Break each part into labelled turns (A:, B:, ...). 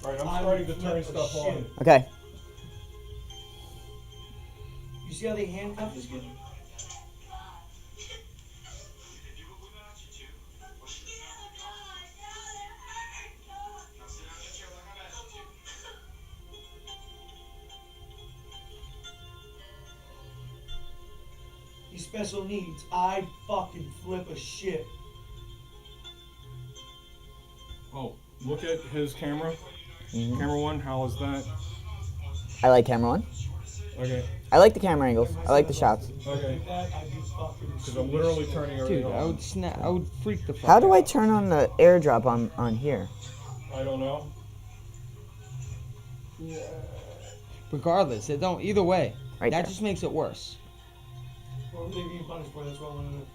A: Alright, I'm starting to turn stuff on.
B: Okay.
C: You see how they handcuff this kid? He's special needs. I fucking flip a shit.
A: Oh, look at his camera. Camera one, how is that?
B: I like camera one.
A: Okay.
B: I like the camera angles. I like the shots.
A: Okay. Because I'm literally turning everything
D: Dude,
A: on.
D: I would freak the fuck
B: How do I
D: out.
B: turn on the airdrop on here?
A: I don't know.
D: Regardless, it don't. Either way,
B: Right
D: that
B: there.
D: just makes it worse.
C: What were they being punished for? That's what I want to know.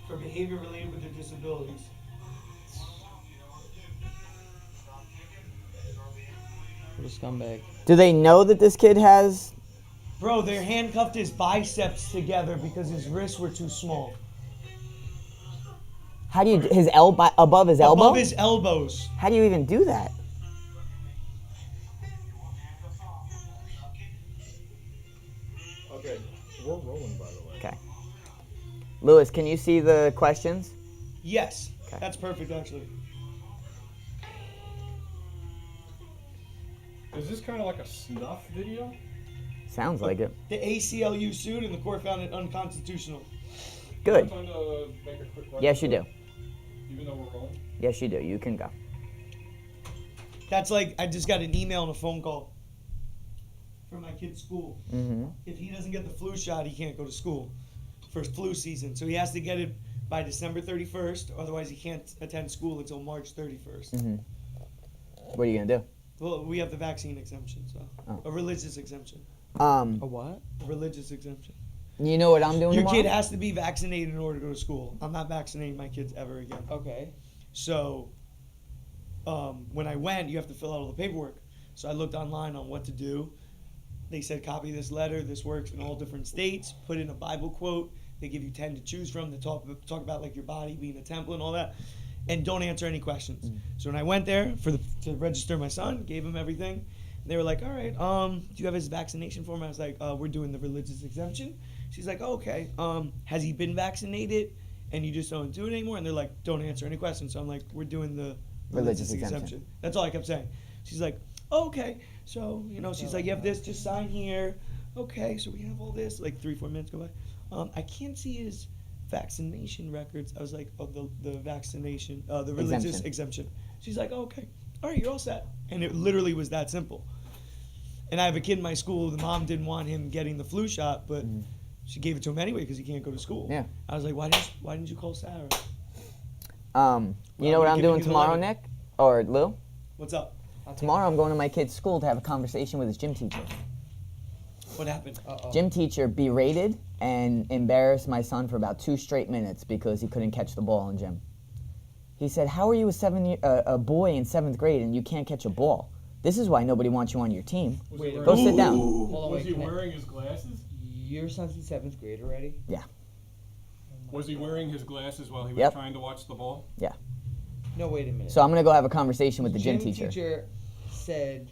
C: For behavior related with their disabilities.
D: What a scumbag.
B: Do they know that this kid has?
C: Bro, they handcuffed his biceps together because his wrists were too small.
B: How do you his elbow above his elbow?
C: Above his elbows.
B: How do you even do that?
A: Okay, we're rolling by the way.
B: Okay. Lewis, can you see the questions?
C: Yes.
B: Okay.
C: That's perfect, actually.
A: Is this kind of like a snuff video?
B: Sounds like it.
C: The ACLU sued and the court found it unconstitutional.
B: Good.
A: I'm trying to make a quick
B: Yes, you do.
A: Even though we're rolling?
B: Yes, you do. You can go.
C: That's like, I just got an email and a phone call from my kid's school.
B: Mm-hmm.
C: If he doesn't get the flu shot, he can't go to school for flu season. So he has to get it by December 31st, otherwise he can't attend school until March 31st.
B: Mm-hmm. What are you gonna do?
C: Well, we have the vaccine exemption, so a religious exemption.
D: A what?
C: A religious exemption.
B: You know what I'm doing
C: Your
B: tomorrow?
C: kid has to be vaccinated in order to go to school. I'm not vaccinating my kids ever again.
D: Okay.
C: So when I went, you have to fill out all the paperwork. So I looked online on what to do. They said copy this letter. This works in all different states. Put in a Bible quote. They give you 10 to choose from. They talk about like your body being a temple and all that. And don't answer any questions. So when I went there to register my son, gave him everything. They were like, all right, do you have his vaccination form? I was like, we're doing the religious exemption. She's like, oh, okay. Has he been vaccinated and you just don't do it anymore? And they're like, don't answer any questions. So I'm like, we're doing the religious exemption. That's all I kept saying. She's like, oh, okay. So, she's like, you have this, just sign here. Okay, so we have all this. Like 3-4 minutes go by. I can't see his vaccination records. I was like, oh, the vaccination, the religious exemption. She's like, oh, okay. All right, you're all set. And it literally was that simple. And I have a kid in my school. The mom didn't want him getting the flu shot, but she gave it to him anyway because he can't go to school.
B: Yeah.
C: I was like, why didn't you call Sarah?
B: You know what I'm doing tomorrow, Nick? Or Lou?
C: What's up?
B: Tomorrow I'm going to my kid's school to have a conversation with his gym teacher.
C: What happened?
B: Gym teacher berated and embarrassed my son for about 2 straight minutes because he couldn't catch the ball in gym. He said, how are you a boy in 7th grade and you can't catch a ball? This is why nobody wants you on your team.
D: Wait,
B: Go sit down.
D: Hold on,
A: Was
D: wait.
A: he wearing his glasses?
D: Your son's in 7th grade already?
B: Yeah.
A: Was he wearing his glasses while he was
B: Yep.
A: trying to watch the ball?
B: Yeah.
D: No, wait a minute.
B: So I'm going to go have a conversation with the gym teacher.
D: said.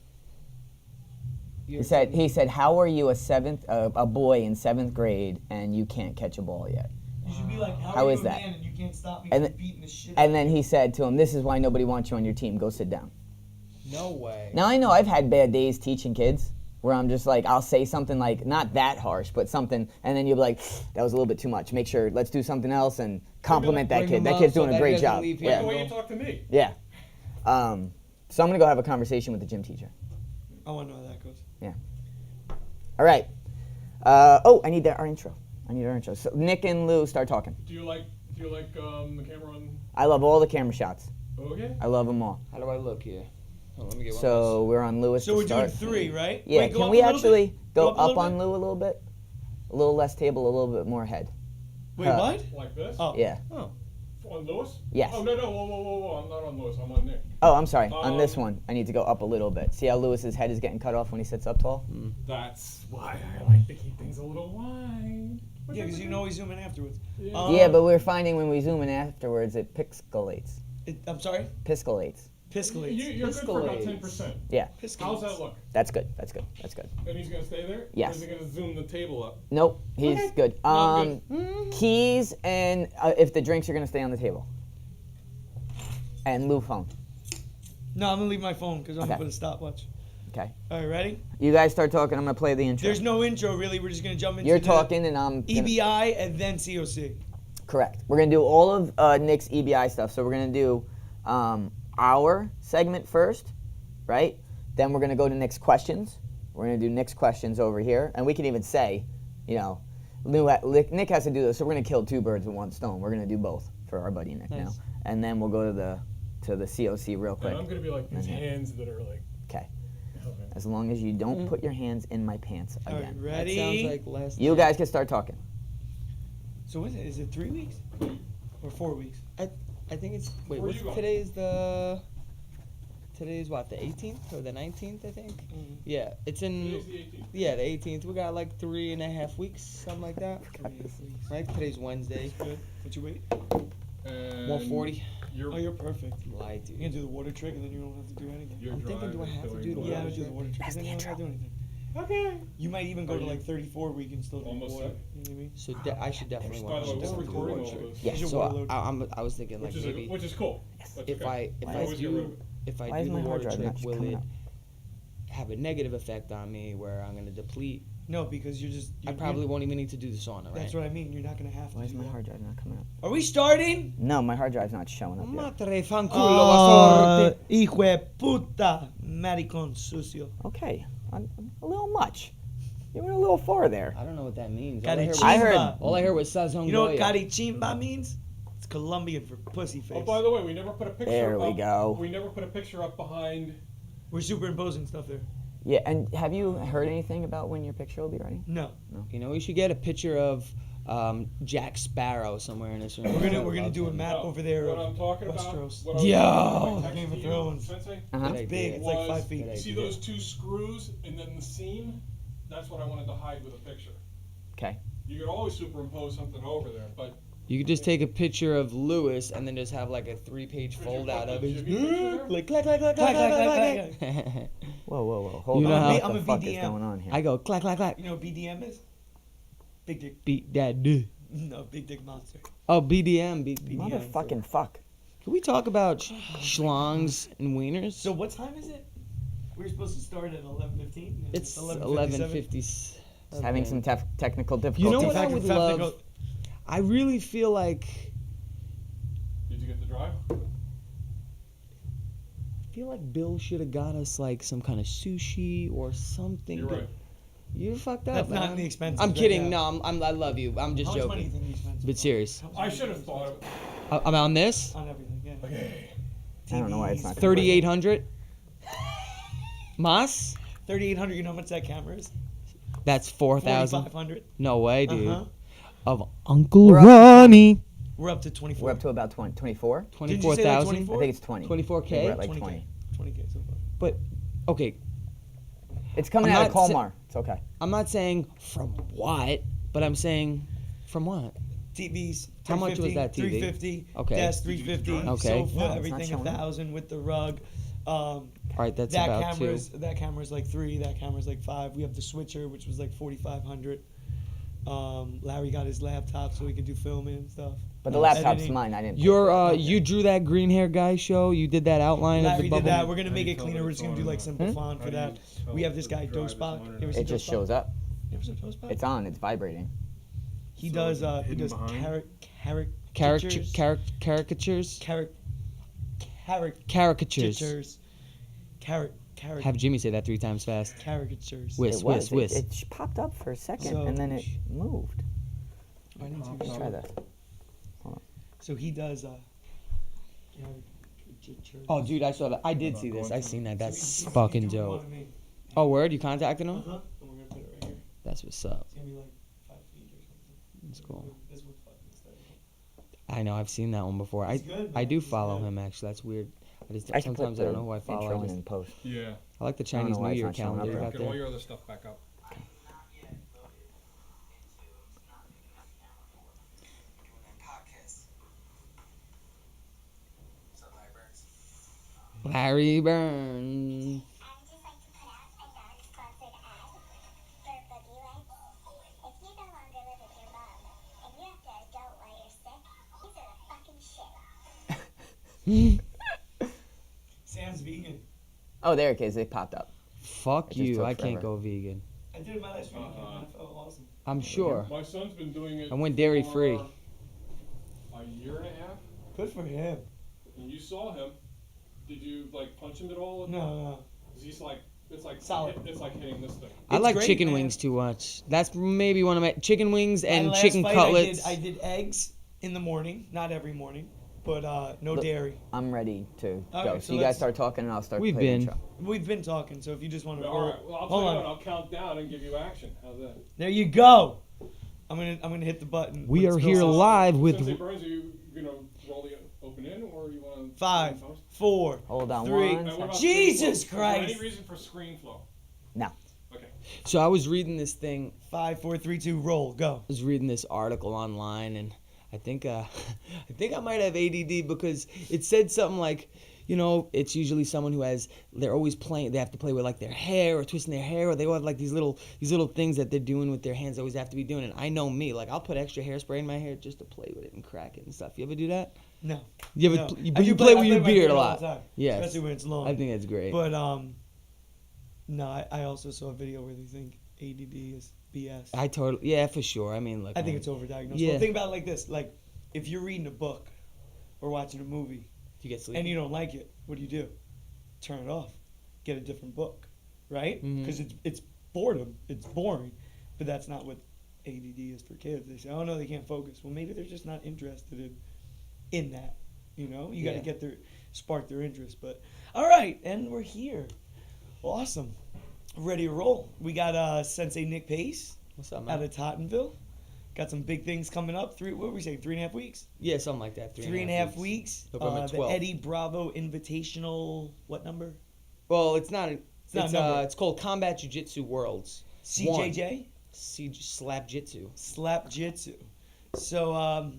B: He said, how are you a boy in 7th grade and you can't catch a ball yet?
C: You should be like, how
B: How
C: are
B: is
C: you a
B: that?
C: man and you can't stop me
B: And
C: from
B: th-
C: beating the shit
B: And then he said to him, this is why nobody wants you on your team. Go sit down.
D: No way.
B: Now I know I've had bad days teaching kids where I'm just like, I'll say something like, not that harsh, but something, and then you'll be like, that was a little bit too much. Make sure, let's do something else and compliment that
D: Bring
B: kid.
D: him
B: That
D: up
B: kid's
D: so
B: doing a
D: that he
B: great
D: doesn't
B: job.
D: leave here
A: Like
B: Yeah.
A: the way you talk to me.
B: Yeah. So I'm going to go have a conversation with the gym teacher.
C: I want to know how that goes.
B: Yeah. All right. I need our intro. So Nick and Lou start talking.
A: Do you like the camera on?
B: I love all the camera shots.
A: Okay.
B: I love them all.
D: How do I look here? Oh, let me get one.
B: So we're on Lewis
C: So
B: to
C: we're doing
B: start.
C: 3, right?
B: Yeah,
C: Wait, go
B: can
C: up
B: we
C: a little
B: actually
C: bit?
B: go
C: a little
B: up on
C: bit?
B: Lou a little bit? A little less table, a little bit more head.
C: Wait, what?
A: Like this?
C: Oh.
B: Yeah.
C: Oh.
A: On Lewis?
B: Yes.
A: Oh, no, whoa. I'm not on Lewis. I'm on Nick.
B: Oh, I'm sorry. On this one, I need to go up a little bit. See how Lewis's head is getting cut off when he sits up tall?
A: That's why I like to keep things a little wide.
C: Yeah, because you know he's zooming afterwards.
A: Yeah.
B: Yeah, but we're finding when we zoom in afterwards, it pixelates.
C: I'm sorry?
B: Piscalates.
C: Piscalates.
A: You're good for about
D: Piscalates.
A: 10%.
B: Yeah,
C: Piscalates.
A: How's that look?
B: that's good. That's good. That's good.
A: And he's gonna stay there?
B: Yes.
A: Or is he gonna zoom the table up?
B: Nope, he's
A: Okay.
B: good.
A: No,
B: Keys and if the drinks are gonna stay on the table. And Lou phone.
C: No, I'm gonna leave my phone because I'm
B: Okay.
C: gonna put a stopwatch.
B: Okay.
C: All right, ready?
B: You guys start talking. I'm gonna play the intro.
C: There's no intro really. We're just gonna jump into
B: You're
C: the
B: talking and I'm. Gonna,
C: EBI and then COC.
B: correct. We're gonna do all of Nick's EBI stuff. So we're gonna do our segment first, right? Then we're gonna go to Nick's questions. We're gonna do Nick's questions over here, and we can even say, you know, Nick has to do this, so we're gonna kill two birds with one stone. We're gonna do both for our buddy Nick now, and then we'll go to the COC real quick.
A: And I'm gonna be like these hands that are like.
B: Okay.
A: Okay.
B: As long as you don't put your hands in my pants
C: All right,
B: again.
D: That
C: ready?
D: sounds like last.
B: You guys can start talking.
C: So what is it? Is it 3 weeks or 4 weeks?
D: I think it's. Wait,
A: Where
D: what's
A: you going?
D: Today's what, the 18th or the 19th? I think.
C: Mm-hmm.
D: Yeah, it's in.
A: Today's the 18th.
D: Yeah, the 18th. We got like 3.5 weeks, something like that. Right? Today's Wednesday.
C: Good. What's your weight?
A: And
D: 140.
C: Oh, you're perfect.
D: Lie,
C: You
D: dude.
C: can do the water trick and then you don't have to do anything.
A: You're
D: I'm thinking, do I
A: driving,
D: have to
A: doing
D: do the
A: what
C: Yeah, I
D: water
C: would do the
D: trick?
C: water trick.
B: That's
C: Then
B: the
C: you don't have to do anything.
A: Okay.
C: You might even go
A: Are
C: to
A: you-
C: like 34 where you can still drink
A: Almost
C: water.
A: there.
C: You know what I mean?
D: So I should definitely
A: By
D: want
A: the
D: to
A: way,
D: do
A: we're
D: the
A: recording
D: water
A: all
D: trick.
A: this.
B: Yeah.
C: Here's your
D: So
C: water load.
D: I was thinking like maybe
A: Which is cool. That's
D: if
A: okay.
D: I
B: Why
A: always get rid of
D: do
A: it.
D: if I
B: Why is
D: do
B: my
D: the
B: hard
D: water
B: drive not
D: trick, will
B: coming
D: it
B: up?
D: have a negative effect on me where I'm gonna deplete?
C: No, because you're just.
D: I probably won't even need to do the sauna, right?
C: That's what I mean. You're not gonna have to.
B: Why is
C: do
B: my
C: that.
B: hard drive not coming up?
C: Are we starting?
B: No, my hard drive's not showing up yet.
D: Madre fanculo,
C: Oh,
D: bastarde.
C: hijo de puta, maricón sucio.
B: Okay, a little much. You went a little far there.
D: I don't know what that means.
C: Carichimba.
B: heard-
D: All I heard was Sazon
C: You know what
D: Goya.
C: carichimba means? It's Colombian for pussy face.
A: Oh, by the way, we never put a picture
B: There
A: up.
B: we go.
A: We never put a picture up behind.
C: We're superimposing stuff there.
B: Yeah, and have you heard anything about when your picture will be ready?
C: No,
D: You know, we should get a picture of Jack Sparrow somewhere in this room.
C: we're gonna do a map
A: No,
C: over there.
A: What
C: of
A: I'm talking about.
C: Westeros.
A: what I was
D: Yo!
A: talking about,
C: Like Game of
A: texting you,
C: Thrones.
A: Sensei,
B: Uh-huh.
D: Good
C: It's
D: idea.
C: big. It's like
A: was-
C: 5 feet.
D: Good
A: See
D: idea.
A: those two screws and then the seam? That's what I wanted to hide with a picture.
B: Okay.
A: You could always superimpose something over there, but
D: You could just take a picture of Lewis and then just have like a 3-page
A: Could you
D: fold
A: put
D: out
A: the
D: of it.
A: Jimmy picture there?
D: Like clack clack clack
C: Clack,
D: clack
C: clack,
D: clack
C: clack,
D: clack.
B: Whoa, whoa, whoa. Hold
D: You know
B: on.
D: how-
B: What
C: I'm
B: the
C: a
B: fuck is
C: VDM.
B: going on here?
D: I go clack clack clack.
C: You know what BDM is? Big dick.
D: Beat that dude.
C: No, big dick monster.
D: Oh, BDM. BDM.
B: Motherfucking fuck.
D: Can we talk about schlongs and wieners?
C: So what time is it? We're supposed to start at 11:15.
D: It's
C: 11:57.
D: 11:50.
B: Having some technical difficulties.
D: You know what I would
C: Technical-
D: love? I really feel like
A: Did you get the drive?
D: Bill should have got us like some kind of sushi or something.
A: You're right.
D: You fucked up.
C: That's not
D: man.
C: in the expenses.
D: I'm
C: right
D: kidding.
C: now.
D: No, I love you. I'm just
C: How much money do you
D: joking.
C: think you spent?
D: But serious.
A: I should have thought of it.
D: I'm on this.
C: On everything, yeah.
A: Okay.
B: I don't know why it's not.
D: 3,800. Mas?
C: 3,800. You know how much that camera is?
D: That's 4,000.
C: 4,500.
D: No way, dude.
C: Uh-huh.
D: Of Uncle
B: We're up to-
D: Ronnie.
C: We're up to 24.
B: We're up to about 24?
C: Did you say that
D: 24,000.
C: 24?
B: I think it's 20.
D: 24K?
B: We're at like
C: 20K.
B: 20.
C: 20K so far.
D: But okay,
B: It's coming
D: I'm
B: out of
D: not sa-
B: Colmar. It's okay.
D: I'm not saying from what, but I'm saying from what?
C: TVs.
D: How much was that TV?
C: 350.
D: Okay.
C: Desk 350.
D: Okay.
C: Sofa,
B: No, it's not
C: everything
B: showing up.
C: 1,000 with the rug.
D: All right, that's
C: that
D: about
C: camera's like 3. That camera's like 5. We have the switcher, which was like 4,500. Larry got his laptop so he could do filming and stuff.
B: But the laptop's
C: Editing.
B: mine. I didn't. pay
D: Your
B: for it.
D: you drew that green hair guy show. You did that outline of
C: Larry
D: the
C: did
D: bubble.
C: that. We're gonna
A: How
C: make
A: do
C: it
A: you
C: cleaner.
A: tell
C: We're just gonna do like simple
B: Hmm?
C: font
A: How
C: for
A: do you
C: that.
A: tell
C: We have this
A: the
C: guy
A: drive is
C: Dosebach.
A: on
C: You ever
A: it?
C: seen
B: It just
C: Dosebach?
B: shows up.
C: You ever seen Dosebach?
B: It's on. It's vibrating.
C: He
A: So
C: does. He
A: hidden
C: does
A: behind?
D: Caricatures. Caricatures. Have Jimmy say that 3 times fast.
C: Caricatures.
D: Whiz,
B: It
D: whiz,
B: was.
D: whiz.
B: It popped up for a second
C: So-
B: and then it moved.
C: I need to
B: Let's try that.
C: So he does. Caricatures.
D: Oh, dude, I saw that. I did see this. I seen that. That's
C: So he-
D: fucking
C: he drew one
D: dope.
C: of me.
D: Oh, word? You contacted him?
C: Uh-huh. And we're gonna put it right here.
D: That's what's up.
C: It's gonna be like 5 feet or something.
D: That's cool.
C: This would fucking start.
D: I know. I've seen that one before.
C: He's good,
D: I
C: man.
D: do
C: He's
D: follow
C: good.
D: him actually. That's weird. I just
B: I should
D: sometimes
B: put
D: I
B: the
D: don't know who I follow.
B: intro
D: I,
B: in
D: just,
B: and post.
A: Yeah.
D: I like the
B: know
D: Chinese
B: why
D: New
B: it's
D: Year
B: not showing
D: calendar
B: up
D: you
B: there.
D: got
A: Get all
D: there.
A: your other stuff back up.
D: Larry Burns.
C: Sam's vegan.
B: Oh, there it is. It popped up.
D: Fuck
B: just
D: you.
B: took
D: I can't
B: forever.
D: go vegan.
C: I did it my last weekend. I felt awesome.
D: I'm sure.
A: My son's been doing it.
D: I went dairy free.
A: for a year and a half.
C: Good for him.
A: And you saw him. Did you like punch him at all?
C: No.
A: 'Cause he's like, it's like
C: Solid.
A: It's like hitting this thing.
D: I
C: It's
D: like
C: great,
D: chicken
C: man.
D: wings too much. That's maybe one of my chicken wings
C: My
D: and
C: last
D: chicken
C: fight,
D: cutlets.
C: I did eggs in the morning, not every morning, but no
B: Look,
C: dairy.
B: I'm ready to
C: All
B: go.
C: right,
B: so
C: so
B: you
C: let's-
B: guys start talking and I'll start
D: We've
B: playing
D: been.
B: the intro.
C: We've been talking, so if you just want to,
A: All right. Well, I'll tell
C: hold
A: you
C: on.
A: what. I'll count down and give you action. How's that?
C: There you go. I'm gonna hit the button.
D: We
C: when
D: are
C: it's
D: here
C: going.
D: live
A: Sensei
D: with.
A: Burns, are you gonna roll the open in, or you want to?
C: 5, 4,
B: Hold on
C: 3.
B: one
A: What about
C: Jesus
A: screen flow? Is there
C: Christ.
A: any reason for screen flow?
B: No.
A: Okay.
D: So I was reading this thing.
C: 5, 4, 3, 2, roll. Go.
D: I was reading this article online, and I think I think I might have ADD because it said something like, you know, it's usually someone who has, they're always playing, they have to play with like their hair or twisting their hair, or they all have like these little things that they're doing with their hands. They always have to be doing. And I know me, like I'll put extra hairspray in my hair just to play with it and crack it and stuff. You ever do that?
C: No.
D: You ever?
C: No.
D: But
C: I
D: you
C: do
D: play
C: I
D: with your
C: my
D: beard a
C: all
D: lot.
C: the time,
D: Yes.
C: especially when it's long.
D: I think that's great.
C: But no, I also saw a video where they think ADD is BS.
D: I totally, yeah, for sure. I mean, look,
C: I think
D: man,
C: it's overdiagnosed.
D: Yeah.
C: Well, think about it like this: like, if you're reading a book or watching a movie
D: you get sleepy.
C: and you don't like it, what do? Turn it off. Get a different book, right?
D: Mhm.
C: Because it's boredom. It's boring. But that's not what ADD is for kids. They say, oh no, they can't focus. Well, maybe they're just not interested in that. You know, you got to
D: Yeah.
C: spark their interest. But all right, and we're here. Awesome. Ready to roll. We got Sensei Nick Pace
D: What's up,
C: out
D: man?
C: of Tottenville. Got some big things coming up. What were we saying? 3.5 weeks?
D: Yeah, something like that.
C: 3.5 weeks.
D: November
C: The
D: 12th.
C: Eddie Bravo Invitational. What number?
D: Well, it's not.
C: not a number.
D: It's called Combat Jiu-Jitsu Worlds.
C: CJJ?
D: Slap Jitsu.
C: Slap Jitsu. So,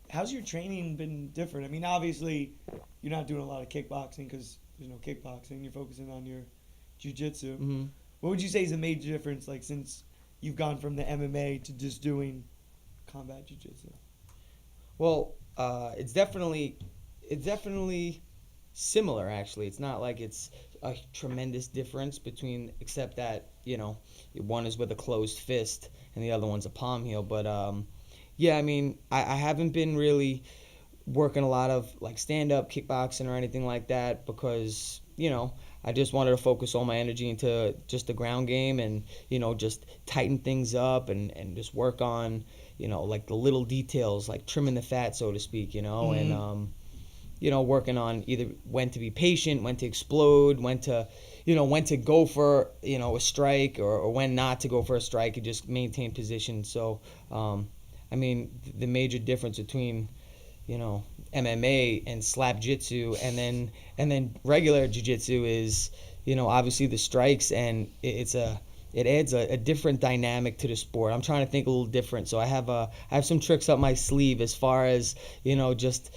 C: how's your training been different? I mean, obviously, you're not doing a lot of kickboxing because there's no kickboxing. You're focusing on your jiu-jitsu.
D: Mm-hmm.
C: What would you say is a major difference, like, since you've gone from the MMA to just doing combat jiu-jitsu?
D: Well, it's definitely similar. Actually, it's not like it's a tremendous difference between, except that one is with a closed fist and the other one's a palm heel. But yeah, I mean, I haven't been really working a lot of like stand-up kickboxing or anything like that because I just wanted to focus all my energy into just the ground game and just tighten things up and just work on like the little details, like trimming the fat, so to speak,
C: Mm-hmm.
D: and working on either when to be patient, when to explode, when to go for a strike or when not to go for a strike and just maintain position. So I mean, the major difference between MMA and slap jitsu and then regular jiu-jitsu is obviously the strikes, and it adds a different dynamic to the sport. I'm trying to think a little different, so I have some tricks up my sleeve as far as just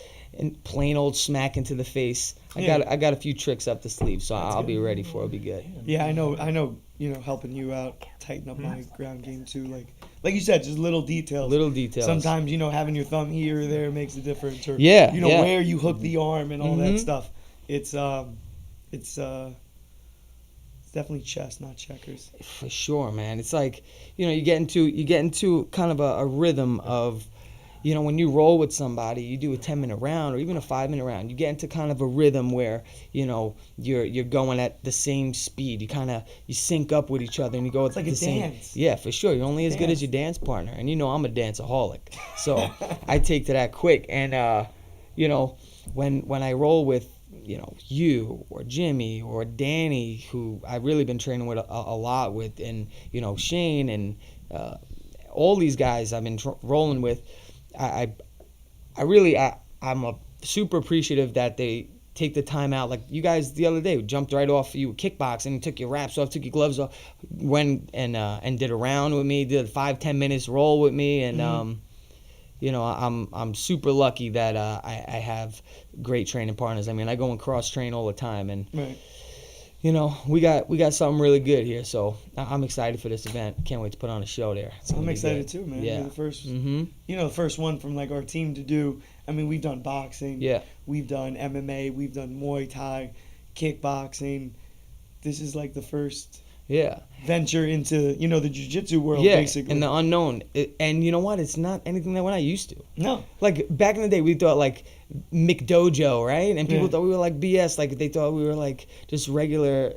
D: plain old smack into the face. I got a few tricks up the sleeve, so I'll be ready for it. It'll be good.
C: Yeah, I know, helping you out, tighten up my ground game too. Like you said, just little details.
D: Little details.
C: Sometimes, having your thumb here or there makes a difference. Or,
D: Yeah, yeah.
C: where you hook the arm and all that
D: Mhm.
C: stuff. It's definitely chess, not checkers.
D: For sure, man. It's like you get into kind of a rhythm of when you roll with somebody, you do a 10-minute round or even a 5-minute round, you get into kind of a rhythm where you're going at the same speed. You sync up with each other and you go at
C: like
D: the
C: a
D: same.
C: dance.
D: Yeah, for sure. You're only as good as your dance partner, and I'm a danceaholic, so I take to that quick. And when I roll with you or Jimmy or Danny, who I've really been training with a lot with, and Shane and all these guys I've been rolling with, I'm super appreciative that they take the time out. Like you guys the other day jumped right off you kickboxing, took your wraps off, took your gloves off, went and did a round with me, did a 5-10 minutes roll with me, and I'm super lucky that I have great training partners. I mean, I go and cross train all the time, and
C: Right.
D: we got something really good here. So I'm excited for this event. Can't wait to put on a show there. It's gonna
C: I'm
D: be
C: excited
D: good.
C: too, man.
D: Yeah.
C: You're the first,
D: Mm-hmm.
C: the first one from like our team to do. I mean, we've done boxing.
D: Yeah.
C: We've done MMA. We've done Muay Thai, kickboxing. This is like the first
D: Yeah.
C: venture into the jiu-jitsu world,
D: Yeah.
C: basically.
D: And the unknown. And you know what? It's not anything that we're not used to.
C: No.
D: Like back in the day, we thought like McDojo, right? And people
C: Yeah.
D: thought we were like BS. Like they thought we were like just regular,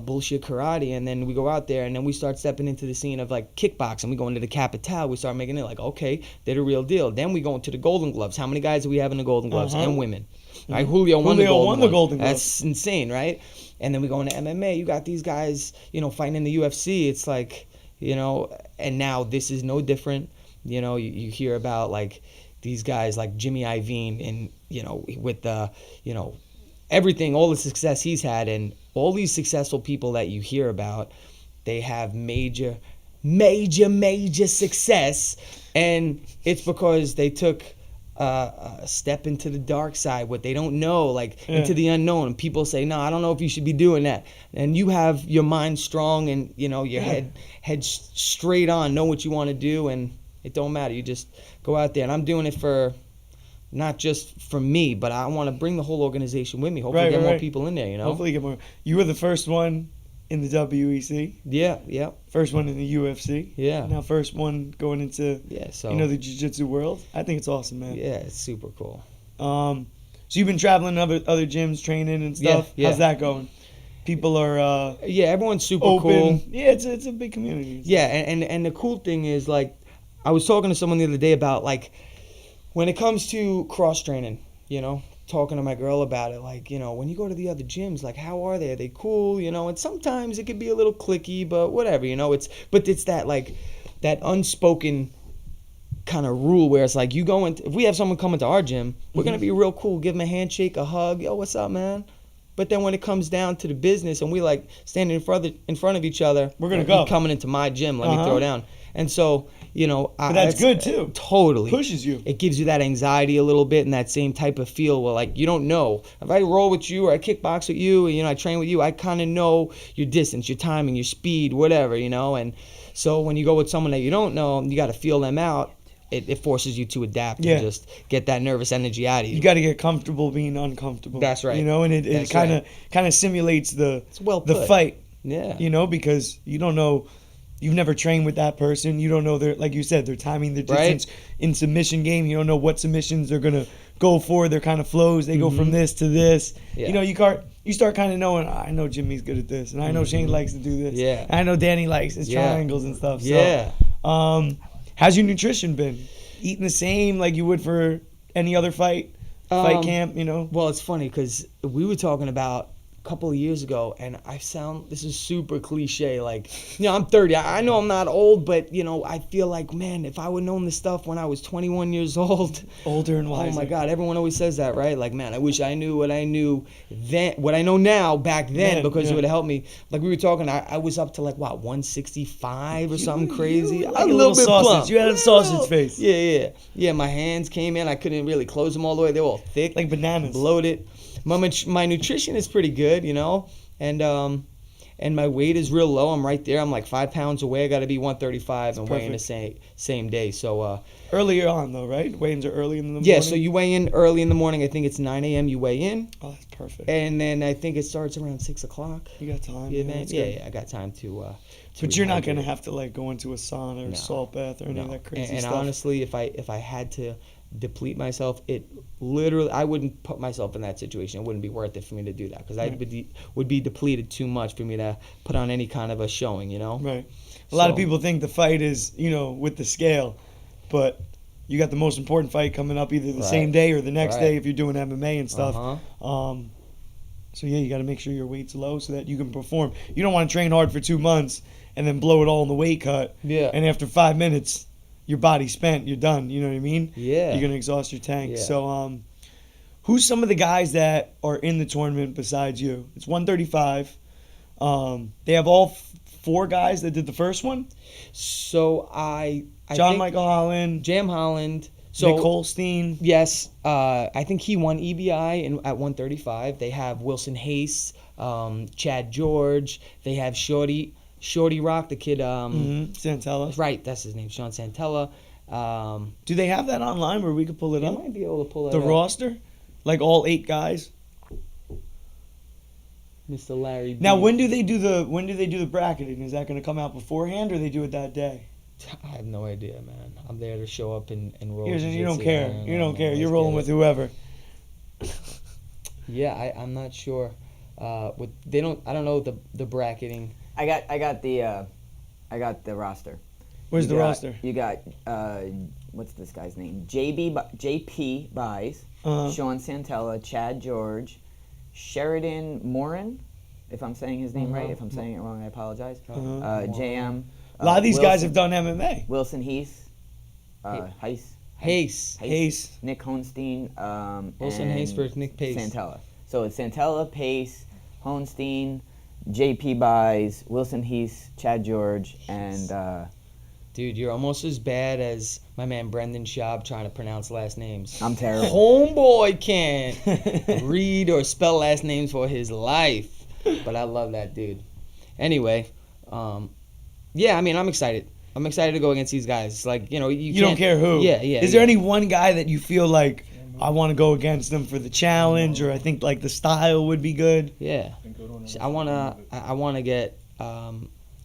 D: bullshit karate. And then we go out there, and then we start stepping into the scene of like kickboxing. We go into the Capital. We start making it like, okay, they're the real deal. Then we go into the Golden Gloves. How many guys do we have in the Golden Gloves?
C: Uh-huh.
D: And women. Right? Julio won the
C: Julio
D: Golden
C: won the
D: one.
C: Golden Glove.
D: That's insane, right? And then we go into MMA. You got these guys, fighting in the UFC. It's like, and now this is no different. You hear about like these guys like Jimmy Iovine and, with the, everything, all the success he's had, and all these successful people that you hear about, they have major success. And it's because they took a step into the dark side, what they don't know, like into the unknown. And people say, no, I don't know if you should be doing that. And you have your mind strong and, your head straight on, know what you want to do, and it don't matter. You just go out there. And I'm doing it for not just for me, but I want to bring the whole organization with me. Hopefully get more people in there,
C: Hopefully get more. You were the first one in the WEC.
D: Yeah.
C: First one in the UFC.
D: Yeah.
C: Now first one going into
D: So
C: the jiu-jitsu world. I think it's awesome, man.
D: yeah, it's super cool.
C: So you've been traveling other gyms, training and stuff.
D: Yeah.
C: How's that going? People are
D: Yeah, everyone's super
C: open.
D: cool.
C: Yeah, it's a big community.
D: Yeah, and the cool thing is, like, I was talking to someone the other day about, like, when it comes to cross training, talking to my girl about it, like, when you go to the other gyms, like, how are they? Are they cool? And sometimes it could be a little cliquey, but whatever, it's that, like, that unspoken kind of rule where it's like, if we have someone coming to our gym, we're going to be real cool, give them a handshake, a hug, yo, what's up, man? But then when it comes down to the business and we like standing in front of each other,
C: We're gonna go.
D: "You coming into my gym, let me throw down." And so,
C: But that's good too.
D: Totally.
C: Pushes you.
D: It gives you that anxiety a little bit and that same type of feel where, like, you don't know. If I roll with you or I kickbox with you, and, I train with you, I kind of know your distance, your timing, your speed, whatever, And so when you go with someone that you don't know, you got to feel them out. It forces you to adapt and just get that nervous energy out of you.
C: You got to get comfortable being uncomfortable.
D: That's right.
C: And it kind of simulates the
D: put.
C: fight.
D: Yeah.
C: Because you don't know. You've never trained with that person. You don't know like you said, their timing, their distance in submission game. You don't know what submissions they're gonna go for. Their kind of flows. They go from this to this.
D: Yeah.
C: You start kind of knowing. I know Jimmy's good at this, and I know Shane likes to do this.
D: Yeah.
C: I know Danny likes his triangles and stuff.
D: Yeah.
C: So, how's your nutrition been? Eating the same like you would for any other fight camp?
D: Well, it's funny because we were talking about a couple of years ago, and this is super cliche, like, I'm 30. I know I'm not old, but, I feel like, man, if I would have known this stuff when I was 21 years old.
C: Older and wiser.
D: Oh my God, everyone always says that, right? Like, man, I wish I knew what I knew then, what I know now back then, because it would have helped me. Like we were talking, I was up to like, what, 165 or something crazy?
C: Like a little bit
D: sausage.
C: Plump. You had a sausage face.
D: Yeah, my hands came in. I couldn't really close them all the way. They were all thick.
C: Like bananas.
D: Bloated. My nutrition is pretty good, and my weight is real low. I'm right there. I'm like 5 pounds away. I got to be 135 and weigh in the same day. So
C: earlier on though, right? Weigh-ins are early in the morning.
D: Yeah, so you weigh in early in the morning. I think it's 9 a.m. You weigh in.
C: Oh, that's perfect.
D: And then I think it starts around 6 o'clock.
C: You got time.
D: Yeah, man. Yeah, I got time to
C: but you're not
D: rehydrate.
C: gonna have to like go into a sauna or a salt bath or any of that crazy
D: and
C: stuff.
D: honestly, if I had to deplete myself, I wouldn't put myself in that situation. It wouldn't be worth it for me to do that because I would be depleted too much for me to put on any kind of a showing,
C: Right. A lot of people think the fight is, with the scale, but you got the most important fight coming up either the same day or the next day if you're doing MMA and stuff. So yeah, you got to make sure your weight's low so that you can perform. You don't want to train hard for 2 months and then blow it all in the weight cut.
D: Yeah.
C: And after 5 minutes, your body's spent. You're done. You know what I mean?
D: Yeah.
C: You're gonna exhaust your tank.
D: Yeah.
C: So, who's some of the guys that are in the tournament besides you? It's 135. They have all 4 guys that did the first one.
D: So I
C: John
D: think
C: Michael Holland,
D: Jam Holland, So
C: Nick Holstein.
D: yes, I think he won EBI at 135. They have Wilson Hayes, Chad George. They have Shorty Rock, the kid.
C: Santella.
D: Right, that's his name, Sean Santella.
C: Do they have that online where we could pull it
D: I
C: up?
D: might be able to pull it
C: The
D: up.
C: roster? Like all 8 guys?
D: Mr. Larry B.
C: Now, when do they do the bracketing? Is that going to come out beforehand, or they do it that day?
D: I have no idea, man. I'm there to show up and roll.
C: You don't
D: jiu-jitsu.
C: care.
D: I don't
C: You
D: know,
C: don't
D: man.
C: care.
D: Let's
C: You're
D: get
C: rolling
D: it.
C: with whoever.
D: Yeah, I'm not sure. They don't. I don't know the bracketing.
B: I got the roster.
C: Where's
B: You
C: the
B: got-
C: roster?
B: You got what's this guy's name? JP Buys,
C: Uh-huh.
B: Sean Santella, Chad George, Sheridan Morin, if I'm saying his name right. If I'm saying it wrong, I apologize.
C: Uh-huh.
B: JM.
C: A lot of these guys
B: Wilson-
C: have done MMA.
B: Wilson Heath, Heiss,
D: Hayes.
B: Nick Honstein,
D: Wilson
B: and
D: Hayes versus Nick Pace.
B: Santella. So it's Santella, Pace, Honstein, JP Buys, Wilson Heath, Chad George, and
D: Dude, you're almost as bad as my man Brendan Schaub trying to pronounce last names.
B: I'm terrible.
D: Homeboy can't read or spell last names for his life. But I love that dude. Anyway, yeah, I mean, I'm excited. I'm excited to go against these guys. It's like,
C: You don't care who.
D: Yeah.
C: Is there any one guy that you feel like I want to go against them for the challenge, or I think like the style would be good?
D: Yeah. I wanna get.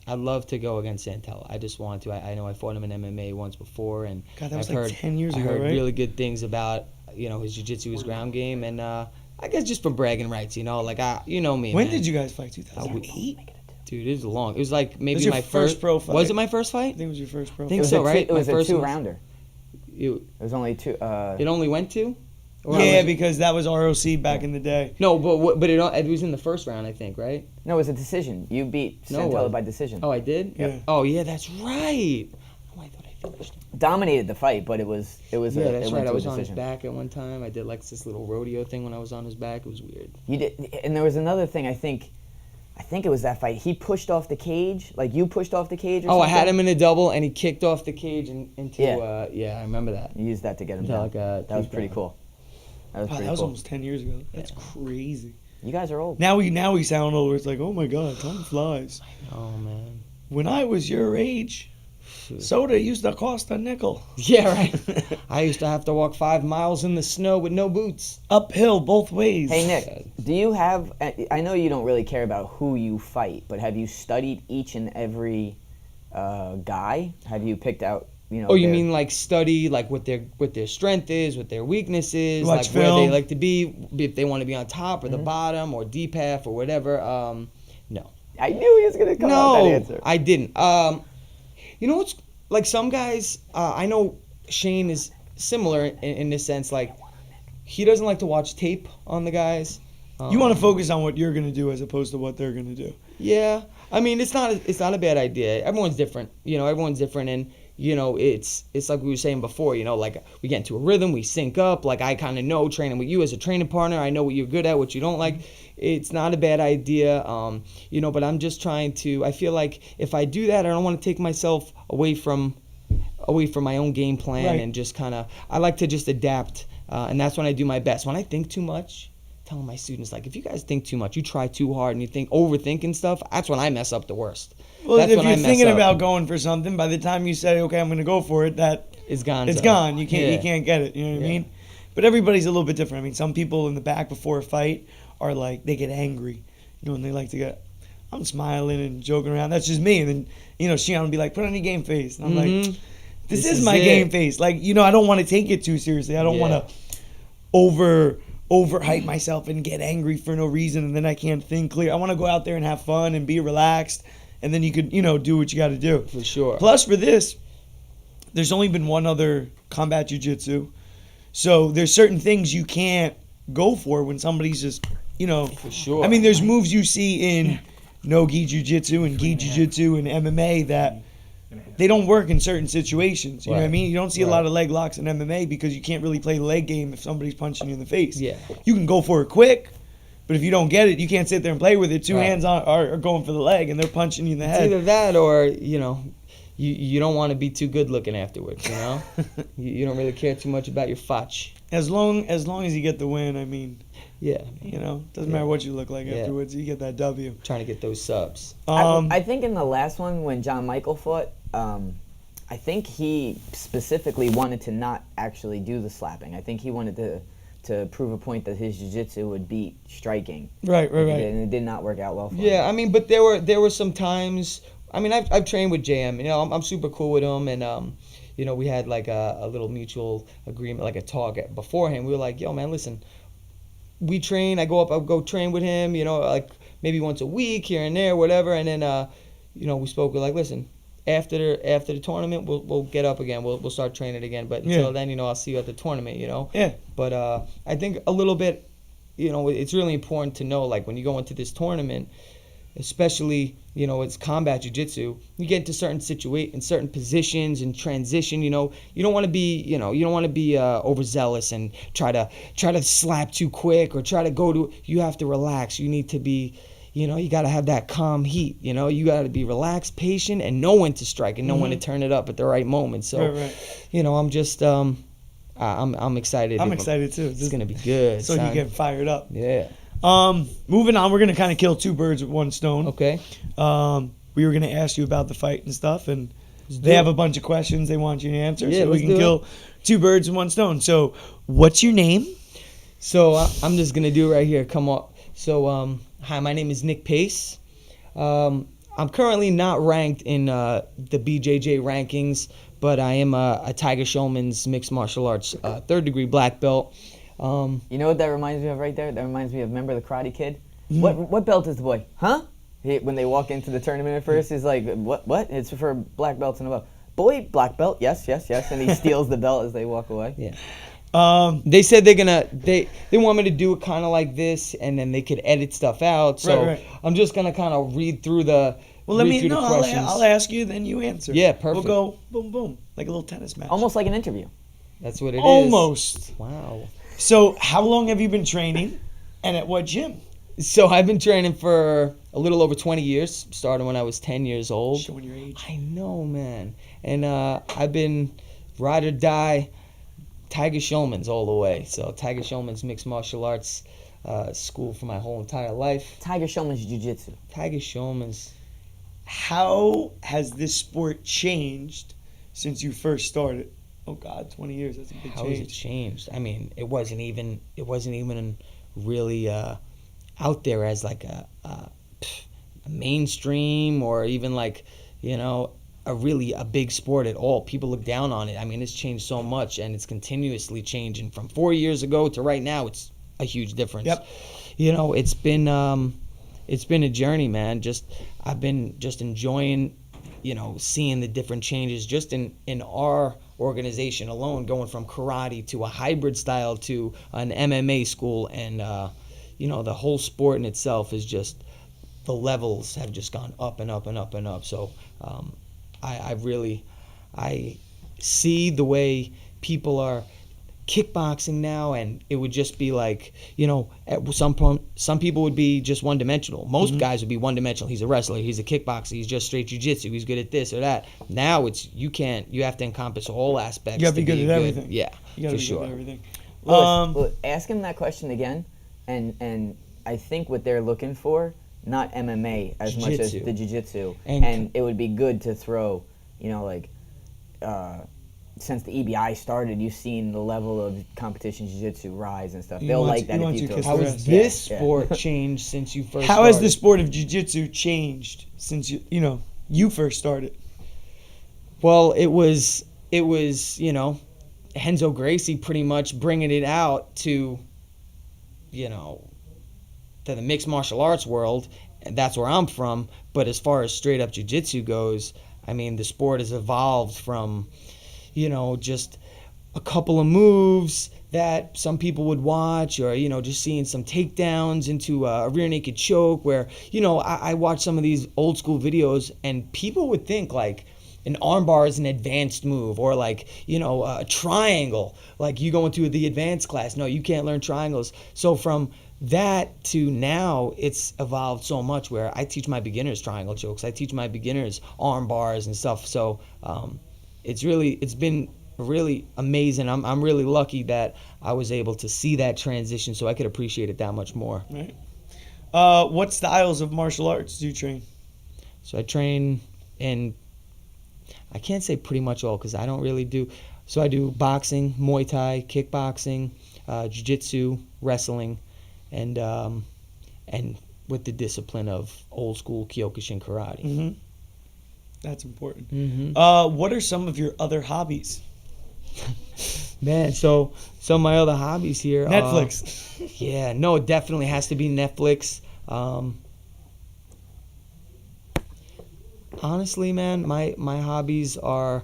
D: I'd love to go against Santella. I just want to. I know I fought him in MMA once before, and
C: God, that was
D: I've
C: like
D: heard
C: 10 years
D: I
C: ago,
D: heard
C: right?
D: really good things about his jiu-jitsu, his ground game, and I guess just from bragging rights, like you know me.
C: When
D: man.
C: did you guys fight? 2008?
D: Dude, it was long. It was like maybe
C: Was your
D: my
C: first pro fight?
D: Was it my first fight?
C: I think it was your first pro.
D: Think
B: It was
D: so,
B: a
D: right?
B: It was
D: My
B: a
D: first one was-
B: 2-rounder.
D: It
B: It was only two.
D: it only went to. Or
C: Yeah,
D: was it-
C: because that was ROC back in the day.
D: No, but it was in the first round, I think, right?
B: No, it was a decision. You beat
D: No
B: Santella
D: way.
B: by decision.
D: Oh, I did.
C: Yeah.
D: Oh, yeah, that's right. Oh, I thought I finished.
B: Dominated the fight, but it was
D: Yeah, that's
B: it
D: right.
B: went
D: I
B: to a
D: was on his
B: decision.
D: back at one time. I did like this little rodeo thing when I was on his back. It was weird.
B: You did, and there was another thing. I think it was that fight. He pushed off the cage, like you pushed off the cage. Or
D: Oh, I
B: something?
D: had him in a double, and he kicked off the cage into.
B: Yeah.
D: Yeah, I remember that.
B: You used that to get him
D: Yeah,
B: down.
D: like a
B: That was
D: takedown.
B: pretty cool. That was
C: Wow,
B: pretty
C: that was
B: cool.
C: almost 10 years ago. That's crazy.
B: You guys are old.
C: Now we sound old. Where it's like, oh my God, time flies.
D: Oh man.
C: When I was your age, soda used to cost a nickel.
D: Yeah, right. I used to have to walk 5 miles in the snow with no boots.
C: Uphill both ways.
B: Hey Nick, do you have? I know you don't really care about who you fight, but have you studied each and every guy? Have you picked out?
D: Oh, you
B: their-
D: mean like study like what their strength is, what their weakness is,
C: Watch
D: like where they
C: film.
D: like to be, if they want to be on top or the bottom or deep half or whatever. No.
B: I knew he was gonna come out with that
D: No,
B: answer.
D: I didn't. You know what's like some guys? I know Shane is similar in this sense. Like he doesn't like to watch tape on the guys.
C: You want to focus on what you're gonna do as opposed to what they're gonna do.
D: Yeah, I mean it's not a bad idea. Everyone's different. Everyone's different, and it's like we were saying before. Like we get into a rhythm, we sync up. Like I kind of know training with you as a training partner. I know what you're good at, what you don't like. It's not a bad idea, but I'm just trying to. I feel like if I do that, I don't want to take myself away from my own game plan
C: Right.
D: and just kind of. I like to just adapt, and that's when I do my best. When I think too much, telling my students like, if you guys think too much, you try too hard, and you think overthinking stuff. That's when I mess up the worst.
C: Well,
D: That's
C: if
D: when
C: you're
D: I mess
C: thinking
D: up.
C: about going for something, by the time you say, okay, I'm gonna go for it,
D: It's gone.
C: it's
D: so.
C: gone. You
D: Yeah.
C: can't get it. You know what I
D: Yeah.
C: mean? But everybody's a little bit different. I mean, some people in the back before a fight are like, they get angry, and they like to get. I'm smiling and joking around. That's just me. And then Shion will be like, put on your game face, and I'm like,
D: Mhm.
C: this
D: This
C: is
D: is
C: my
D: it.
C: game face. Like I don't want to take it too seriously. I don't
D: Yeah.
C: want to overhype myself and get angry for no reason, and then I can't think clear. I want to go out there and have fun and be relaxed, and then you could do what you got to do.
D: For sure.
C: Plus, for this, there's only been one other combat jiu-jitsu, so there's certain things you can't go for when somebody's just
D: For sure.
C: I mean, there's moves you see in no-gi jiu-jitsu and gi jiu-jitsu and MMA that they don't work in certain situations. You know what I
D: Right.
C: mean? You don't see a
D: Right.
C: lot of leg locks in MMA because you can't really play the leg game if somebody's punching you in the face.
D: Yeah.
C: You can go for it quick, but if you don't get it, you can't sit there and play with it. Two
D: Right.
C: hands are going for the leg and they're punching you in the
D: It's
C: head.
D: either that or you don't want to be too good looking afterwards, you know. You don't really care too much about your fotch.
C: As long as you get the win, I mean,
D: Yeah,
C: doesn't matter what you look like afterwards. You get that W.
D: trying to get those subs.
B: I think in the last one when John Michael fought, I think he specifically wanted to not actually do the slapping. I think he wanted to prove a point that his jiu-jitsu would beat striking.
C: Right.
B: And it did not work out well for him.
D: Yeah, I mean, but there were some times. I mean, I've trained with JM. You know, I'm super cool with him, and you know, we had like a little mutual agreement, like a talk beforehand. We were like, yo, man, listen, we train. I'll go train with him. You know, like maybe once a week here and there, whatever. And then, you know, we spoke. We're like, listen, after the tournament, we'll get up again. We'll start training again. But until then, you know, I'll see you at the tournament. You know.
C: Yeah.
D: But I think a little bit, you know, it's really important to know, like when you go into this tournament, especially, you know, it's combat jiu-jitsu, you get into certain positions and transition, you know, you don't want to be overzealous and try to slap too quick or you have to relax. You need to be, you know, you got to have that calm heat, you know, you got to be relaxed, patient, and know when to strike and know when to turn it up at the right moment. So, you know, I'm just, I'm excited.
C: I'm excited too.
D: It's going to be good.
C: So you get fired up.
D: Yeah.
C: Moving on, we're gonna kind of kill two birds with one stone.
D: Okay.
C: We were gonna ask you about the fight and stuff, and they have a bunch of questions they want you to answer,
D: Yeah,
C: so we can kill two birds with one stone. So, what's your name?
D: So I'm just gonna do it right here. Come on. So hi, my name is Nick Pace. I'm currently not ranked in the BJJ rankings, but I am a Tiger Showman's mixed martial arts third degree black belt.
B: You know what that reminds me of right there? That reminds me of, remember the Karate Kid? What belt is the boy? Huh? When they walk into the tournament at first, he's like, what? It's for black belts and above. Boy, black belt, yes. And he steals the belt as they walk away.
D: Yeah. They said they want me to do it kind of like this, and then they could edit stuff out. So
C: Right.
D: I'm just going to kind of read through the
C: I'll ask you, then you answer.
D: Yeah, perfect.
C: We'll go boom, boom, like a little tennis match.
B: Almost like an interview.
D: That's what it is.
C: Almost.
D: Wow.
C: So, how long have you been training, and at what gym?
D: So I've been training for a little over 20 years, starting when I was 10 years old.
C: Showing your age.
D: I know, man. And I've been ride or die Tiger Showman's all the way. So Tiger Showman's mixed martial arts school for my whole entire life.
B: Tiger Showman's Jiu-Jitsu.
D: Tiger Showman's.
C: How has this sport changed since you first started? Oh God, 20 years, that's a big
D: How has it
C: change.
D: changed? I mean, it wasn't even really out there as like a mainstream or even like, you know, a big sport at all. People look down on it. I mean, it's changed so much, and it's continuously changing. From 4 years ago to right now, it's a huge difference.
C: Yep.
D: You know, it's been a journey, man. I've been enjoying, you know, seeing the different changes just in our organization alone, going from karate to a hybrid style to an MMA school, and you know, the whole sport in itself is just, the levels have just gone up and up and up and up. So I see the way people are kickboxing now, and it would just be like, you know, at some people would be just one-dimensional. Most guys would be one-dimensional. He's a wrestler, he's a kickboxer, he's just straight jiu-jitsu, he's good at this or that. Now you have to encompass all aspects.
C: You have to be good at everything.
D: Yeah,
C: You gotta
D: for
C: be
D: sure.
C: good at everything.
B: Well, ask him that question again, and I think what they're looking for, not MMA as much as
D: Jiu-jitsu.
B: the jiu-jitsu,
D: And-
B: and it would be good to throw, you know, like, since the EBI started, you've seen the level of competition jiu-jitsu rise and stuff.
C: You
B: They'll
C: want
B: like
C: to-
B: that
C: you
B: if
C: want
B: you
C: to
B: throw.
C: kiss
D: How
C: the
D: has
C: rest.
D: this
B: Yeah.
D: sport changed since you first
C: How
D: started?
C: has the sport of jiu-jitsu changed since you first started?
D: Well, it was you know, Renzo Gracie pretty much bringing it out to, you know, to the mixed martial arts world, and that's where I'm from. But as far as straight up jiu-jitsu goes, I mean, the sport has evolved from, you know, just a couple of moves that some people would watch, or, you know, just seeing some takedowns into a rear naked choke, where, you know, I watch some of these old school videos and people would think like an armbar is an advanced move, or like, you know, a triangle, like you go into the advanced class. No, you can't learn triangles. So from that to now, it's evolved so much where I teach my beginners triangle chokes. I teach my beginners arm bars and stuff. So it's been really amazing. I'm really lucky that I was able to see that transition so I could appreciate it that much more.
C: Right. What styles of martial arts do you train?
D: So I train in, I can't say pretty much all because I don't really do. So I do boxing, Muay Thai, kickboxing, jiu-jitsu, wrestling, and with the discipline of old school Kyokushin karate.
C: Mm-hmm. That's important.
D: Mm-hmm.
C: What are some of your other hobbies?
D: Man, so some of my other hobbies here.
C: Netflix.
D: Yeah, no, it definitely has to be Netflix. Honestly, man, my hobbies are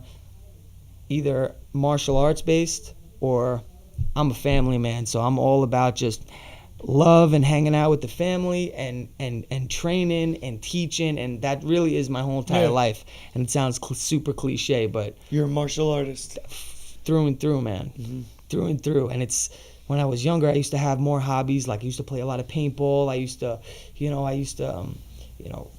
D: either martial arts based or I'm a family man, so I'm all about just love and hanging out with the family and training and teaching, and that really is my whole entire life. And it sounds super cliche, but
C: You're a martial artist.
D: through and through, man. Through and through. And it's, when I was younger, I used to have more hobbies. Like I used to play a lot of paintball. I used to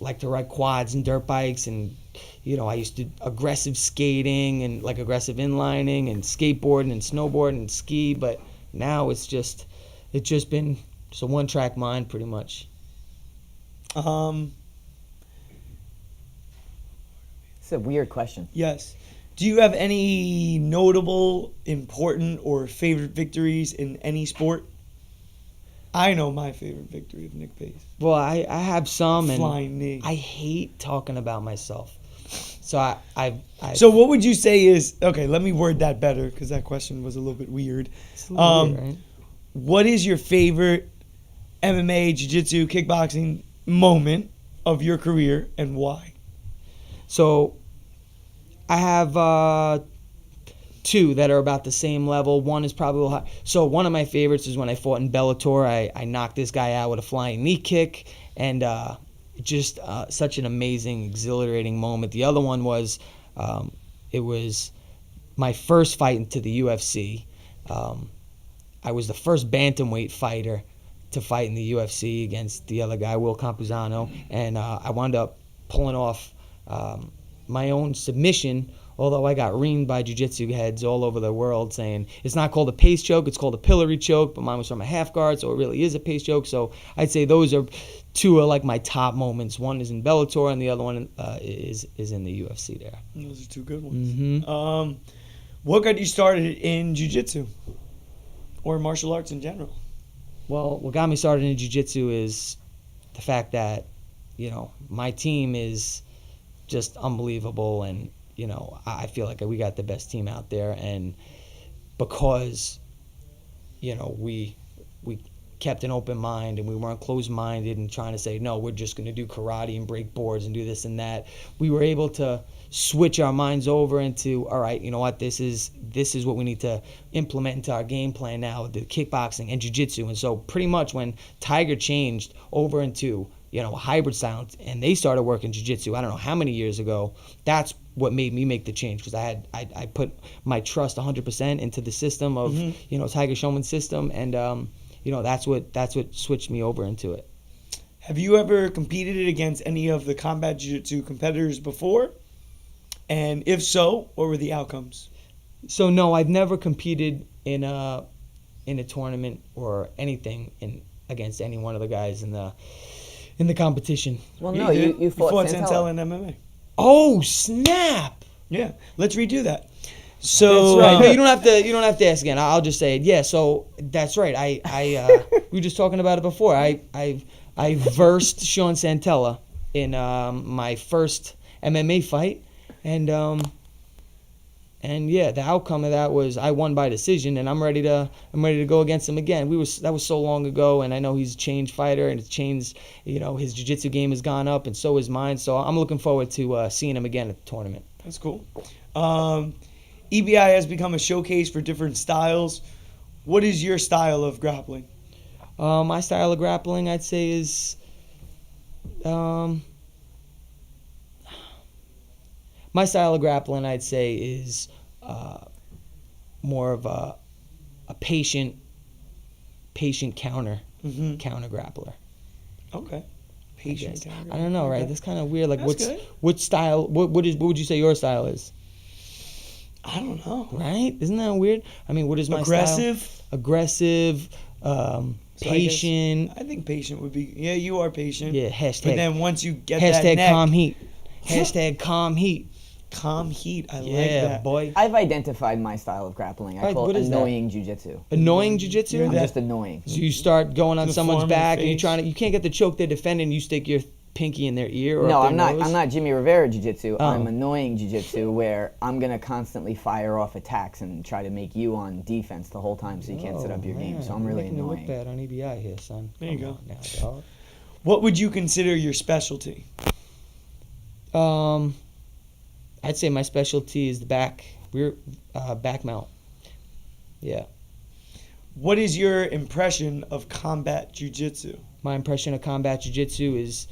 D: like to ride quads and dirt bikes, and I used to aggressive skating and like aggressive inlining and skateboarding and snowboarding and ski. But now it's just been just a one-track mind pretty much.
B: It's a weird question.
C: Yes. Do you have any notable, important, or favorite victories in any sport? I know my favorite victory of Nick Pace.
D: Well, I have some, and
C: Flying knee.
D: I hate talking about myself. So I
C: So what would you say is, okay, let me word that better because that question was a little bit weird.
D: it's a little weird, right?
C: What is your favorite MMA, jiu-jitsu, kickboxing moment of your career and why?
D: So I have two that are about the same level. One is probably a little high. So one of my favorites is when I fought in Bellator. I knocked this guy out with a flying knee kick, and just such an amazing, exhilarating moment. The other one was, it was my first fight into the UFC. I was the first bantamweight fighter to fight in the UFC against the other guy, Will Campuzano, and I wound up pulling off my own submission, although I got reamed by jiu-jitsu heads all over the world saying it's not called a pace choke, it's called a pillory choke, but mine was from a half guard, so it really is a pace choke. So I'd say those are two of like my top moments. One is in Bellator, and the other one is in the UFC there.
C: Those are two good ones.
D: Mm-hmm.
C: What got you started in jiu-jitsu or martial arts in general?
D: Well, what got me started in jiu-jitsu is the fact that, my team is just unbelievable, and, I feel like we got the best team out there, and because, we kept an open mind and we weren't closed-minded and trying to say, no, we're just going to do karate and break boards and do this and that, we were able to switch our minds over into, all right, you know what, this is what we need to implement into our game plan now, the kickboxing and jiu-jitsu. And so pretty much when Tiger changed over into, a hybrid style, and they started working jiu-jitsu, I don't know how many years ago, that's what made me make the change, because I put my trust 100% into the system of, Tiger Showman's system, and that's what switched me over into it.
C: Have you ever competed against any of the combat jiu-jitsu competitors before? And if so, what were the outcomes?
D: So no, I've never competed in a tournament or anything against any one of the guys in the competition.
B: Well, no, you fought
C: Santella in MMA.
D: Oh snap!
C: Yeah, let's redo that. So
D: That's right. No, you don't have to ask again. I'll just say it. Yeah. So that's right. We were just talking about it before. I versed Sean Santella in my first MMA fight, and yeah, the outcome of that was I won by decision, and I'm ready to go against him again. That was so long ago, and I know he's a changed fighter, and it's changed. His jiu-jitsu game has gone up, and so is mine. So I'm looking forward to seeing him again at the tournament.
C: That's cool. EBI has become a showcase for different styles. What is your style of grappling?
D: My style of grappling, I'd say, is more of a patient counter. counter grappler.
C: Okay.
D: I
C: Patient.
D: guess.
C: counter
D: I don't know, right?
C: Okay.
D: That's kind of weird. Like,
C: That's good.
D: what style? What would you say your style is?
C: I don't know.
D: Right? Isn't that weird? I mean, what is my
C: Aggressive.
D: style? Aggressive.
C: So
D: Patient.
C: I think patient would be. Yeah, you are patient.
D: Yeah.
C: But
D: Hashtag.
C: then once you get that
D: Hashtag
C: neck,
D: calm heat. Hashtag calm heat.
C: calm heat. I like
D: Yeah,
C: that.
D: boy.
B: I've identified my style of grappling. I
D: Right,
B: call
D: what
B: it
D: is that?
B: annoying jujitsu.
D: Annoying jiu-jitsu.
C: You're
B: I'm
C: that-
B: just annoying.
D: So you start going on
C: To the
D: someone's
C: form of
D: back, and you're
C: face.
D: trying to. You can't get the choke they're defending. You stick your pinky in their ear or
B: No,
D: up their
B: I'm not.
D: nose.
B: I'm not Jimmy Rivera jiu-jitsu.
D: Oh.
B: I'm annoying jiu-jitsu, where I'm gonna constantly fire off attacks and try to make you on defense the whole time, so you can't set up your game. So I'm
D: you're
B: really
D: making me look
B: annoying.
D: bad on EBI here, son.
C: There you
D: Come
C: go.
D: on now, dog.
C: What would you consider your specialty?
D: I'd say my specialty is the back mount. Yeah.
C: What is your impression of combat jiu-jitsu?
D: My impression of combat jiu-jitsu is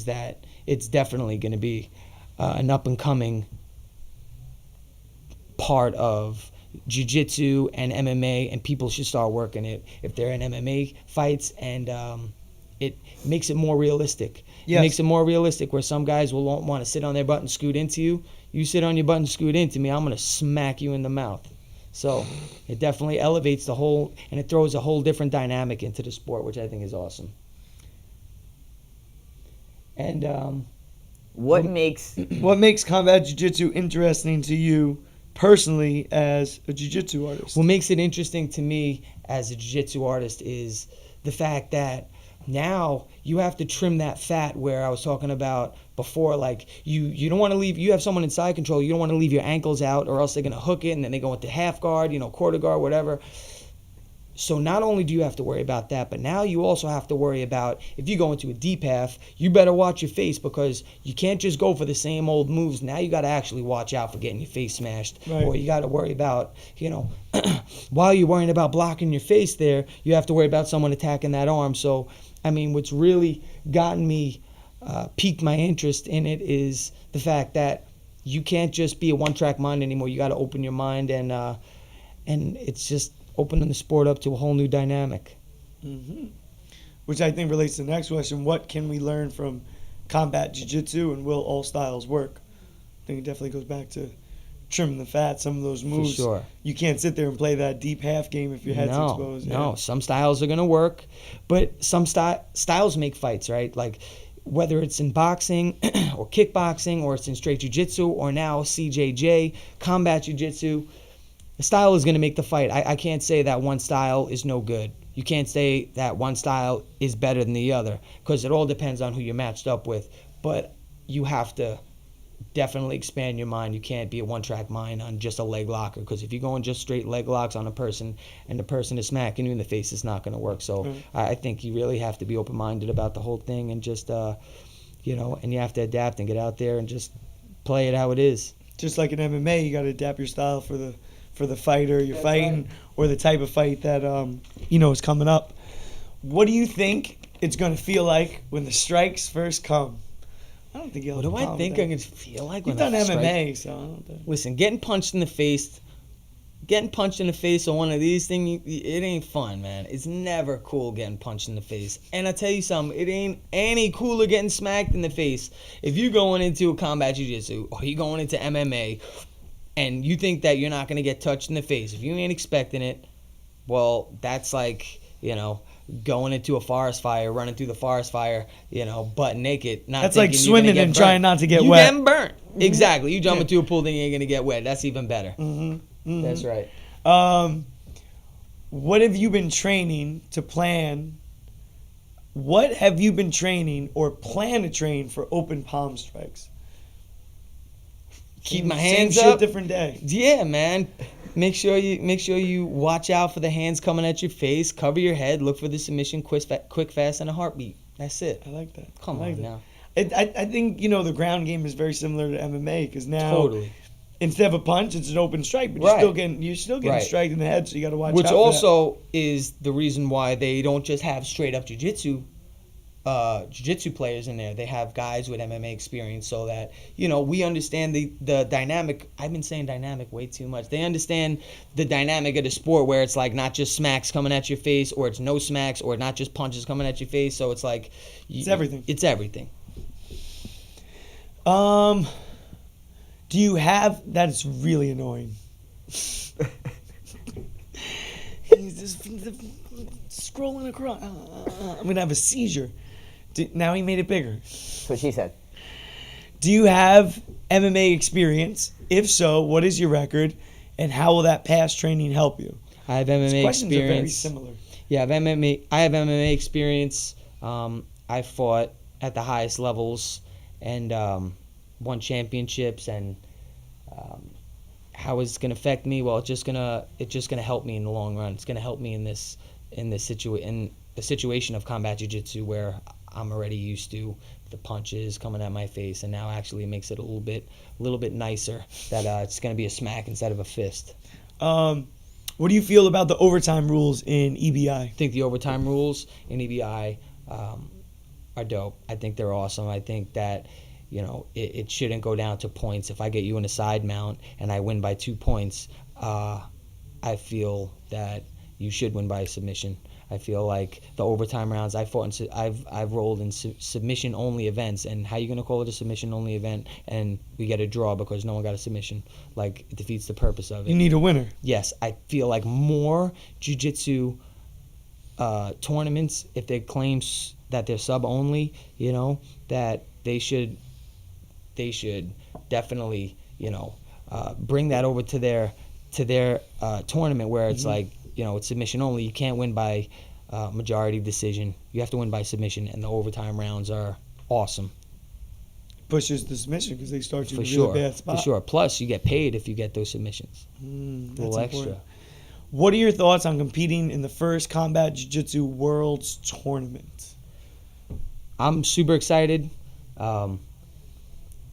D: that it's definitely going to be an up-and-coming part of jiu-jitsu and MMA, and people should start working it if they're in MMA fights, and it makes it more realistic.
C: Yes.
D: It makes it more realistic where some guys will want to sit on their butt and scoot into you. You sit on your butt and scoot into me, I'm going to smack you in the mouth. So it definitely elevates the whole, and it throws a whole different dynamic into the sport, which I think is awesome. And
B: What makes
C: What makes combat jiu-jitsu interesting to you personally as a jiu-jitsu artist?
D: what makes it interesting to me as a jiu-jitsu artist is the fact that now you have to trim that fat where I was talking about before. Like you don't want to leave, you have someone in side control, you don't want to leave your ankles out or else they're going to hook it and then they go into half guard, quarter guard, whatever. So not only do you have to worry about that, but now you also have to worry about if you go into a deep half, you better watch your face because you can't just go for the same old moves. Now you got to actually watch out for getting your face smashed.
C: Right.
D: Or you got to worry about, while you're worrying about blocking your face there, you have to worry about someone attacking that arm. So, I mean, what's really gotten me, piqued my interest in it is the fact that you can't just be a one-track mind anymore. You got to open your mind and it's just opening the sport up to a whole new dynamic.
C: Which I think relates to the next question. What can we learn from combat jiu-jitsu, and will all styles work? I think it definitely goes back to trimming the fat. Some of those moves,
D: sure.
C: you can't sit there and play that deep half game if your head's exposed.
D: No, some styles are going to work, but some styles make fights, right? Like whether it's in boxing or kickboxing or it's in straight jiu-jitsu or now CJJ, combat jiu-jitsu, the style is going to make the fight. I can't say that one style is no good. You can't say that one style is better than the other because it all depends on who you're matched up with. But you have to definitely expand your mind. You can't be a one-track mind on just a leg locker because if you're going just straight leg locks on a person and the person is smacking you in the face, it's not going to work. So I think you really have to be open-minded about the whole thing and just, and you have to adapt and get out there and just play it how it is.
C: Just like in MMA, you got to adapt your style for the fighter you're fighting or the type of fight that is coming up. What do you think it's going to feel like when the strikes first come? I don't think you'll
D: What
C: have
D: do
C: a
D: I
C: problem
D: think
C: with
D: I'm
C: that.
D: going to feel like
C: You've
D: when
C: done
D: I strike?
C: MMA, so I don't think.
D: Listen, getting punched in the face on one of these things, it ain't fun, man. It's never cool getting punched in the face. And I tell you something, it ain't any cooler getting smacked in the face. If you're going into a combat jiu-jitsu or you're going into MMA and you think that you're not going to get touched in the face, if you ain't expecting it, well, that's like, going into a forest fire, running through the forest fire, butt naked.
C: That's like swimming and trying not to get
D: you
C: wet.
D: getting burnt. Exactly. You jump into a pool, then you ain't going to get wet. That's even better. That's right.
C: What have you been training to plan? What have you been training or plan to train for open palm strikes?
D: Keep my
C: Same
D: hands
C: shit,
D: up.
C: different day.
D: Yeah, man. Make sure you watch out for the hands coming at your face. Cover your head. Look for the submission, quick, fast, and a heartbeat. That's it.
C: I like that.
D: Come
C: I like
D: on
C: that.
D: now.
C: I think the ground game is very similar to MMA because now
D: Totally.
C: instead of a punch, it's an open strike, but
D: Right.
C: you're still getting
D: Right.
C: striked in the head, so you got to watch
D: Which
C: out. for that.
D: also is the reason why they don't just have straight up jiu-jitsu jiu-jitsu players in there. They have guys with MMA experience, so that we understand the dynamic. I've been saying dynamic way too much. They understand the dynamic of the sport, where it's like not just smacks coming at your face, or it's no smacks, or not just punches coming at your face. So it's like
C: it's everything.
D: It's everything.
C: Do you have? That's really annoying. He's just scrolling across. I'm gonna have a seizure. Now he made it bigger.
B: That's what she said.
C: Do you have MMA experience? If so, what is your record, and how will that past training help you?
D: I have MMA
C: These questions
D: experience.
C: are very similar.
D: Yeah, I have MMA experience. I fought at the highest levels and won championships. And how it's gonna affect me? Well, it's just gonna help me in the long run. It's gonna help me in the situation of combat jiu-jitsu, where I'm already used to the punches coming at my face, and now actually it makes it a little bit nicer that it's gonna be a smack instead of a fist.
C: What do you feel about the overtime rules in EBI?
D: I think the overtime rules in EBI are dope. I think they're awesome. I think that it shouldn't go down to points. If I get you in a side mount and I win by 2 points, I feel that you should win by submission. I feel like the overtime rounds I've rolled in submission only events, and how you gonna call it a submission only event and we get a draw because no one got a submission? Like, it defeats the purpose of it.
C: You need a winner.
D: Yes, I feel like more jiu-jitsu tournaments, if they claim that they're sub only, that they should definitely bring that over to their tournament, where it's like, it's submission only. You can't win by majority decision. You have to win by submission, and the overtime rounds are awesome.
C: Pushes the submission because they start you
D: For
C: in a
D: sure,
C: really bad spot.
D: for sure. Plus, you get paid if you get those submissions. A
C: That's
D: little extra.
C: important. What are your thoughts on competing in the first Combat Jiu-Jitsu Worlds Tournament?
D: I'm super excited. Again,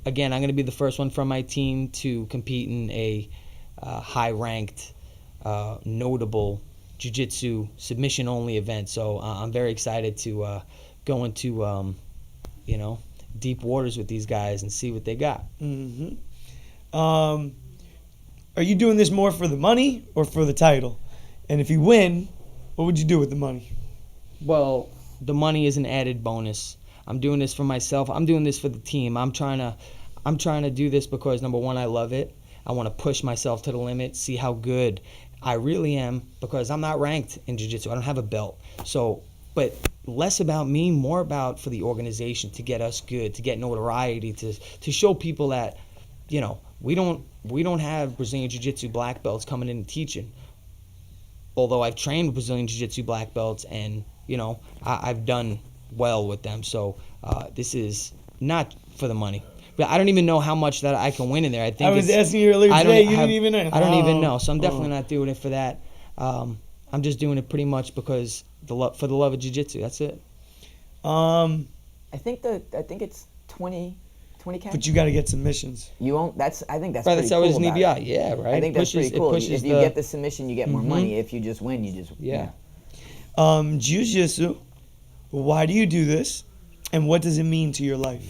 D: I'm going to be the first one from my team to compete in a high-ranked, notable jiu-jitsu submission-only event. So I'm very excited to go into, deep waters with these guys and see what they got.
C: Mm-hmm. Are you doing this more for the money or for the title? And if you win, what would you do with the money?
D: Well, the money is an added bonus. I'm doing this for myself. I'm doing this for the team. I'm trying to do this because, number one, I love it. I want to push myself to the limit, see how good I really am, because I'm not ranked in jiu-jitsu. I don't have a belt. So, but less about me, more about for the organization, to get us good, to get notoriety, to show people that, we don't have Brazilian jiu-jitsu black belts coming in and teaching. Although I've trained with Brazilian jiu-jitsu black belts, and I've done well with them. So this is not for the money. But I don't even know how much that I can win in there. I
C: was asking you earlier today. You didn't even know.
D: I don't even know. So I'm definitely not doing it for that. I'm just doing it pretty much because for the love of jiu-jitsu. That's it.
B: I think it's 20 cash.
C: But you got to get submissions.
B: You won't. I think that's
D: Right,
B: pretty
D: that's how it is
B: cool
D: in
B: about
D: EBI.
B: it.
D: Yeah, right.
B: I think that's pretty cool. If you get the submission, you get more money. If you just win, you just
D: yeah.
C: Jiu-jitsu. Why do you do this, and what does it mean to your life?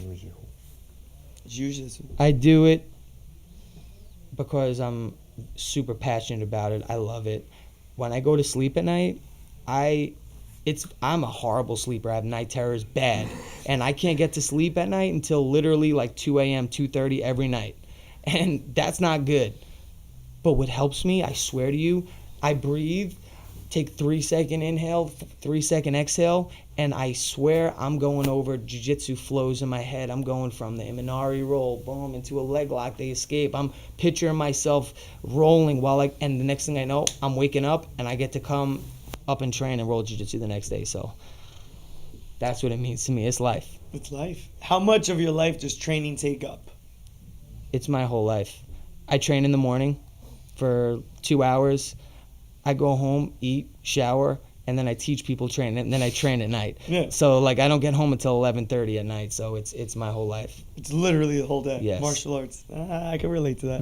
C: Jiu-jitsu.
D: I do it because I'm super passionate about it. I love it. When I go to sleep at night, I'm a horrible sleeper. I have night terrors bad, and I can't get to sleep at night until literally like 2 a.m., 2:30 every night, and that's not good. But what helps me, I swear to you, I breathe, take 3-second inhale, 3-second exhale, and I swear I'm going over jiu-jitsu flows in my head. I'm going from the Imanari roll, boom, into a leg lock, they escape. I'm picturing myself rolling and the next thing I know, I'm waking up and I get to come up and train and roll jiu-jitsu the next day. So that's what it means to me. It's life.
C: It's life. How much of your life does training take up?
D: It's my whole life. I train in the morning for 2 hours. I go home, eat, shower, and then I teach people training, and then I train at night.
C: Yeah.
D: So I don't get home until 11:30 at night. So it's my whole life.
C: It's literally the whole day.
D: Yes.
C: Martial arts. I can relate to that.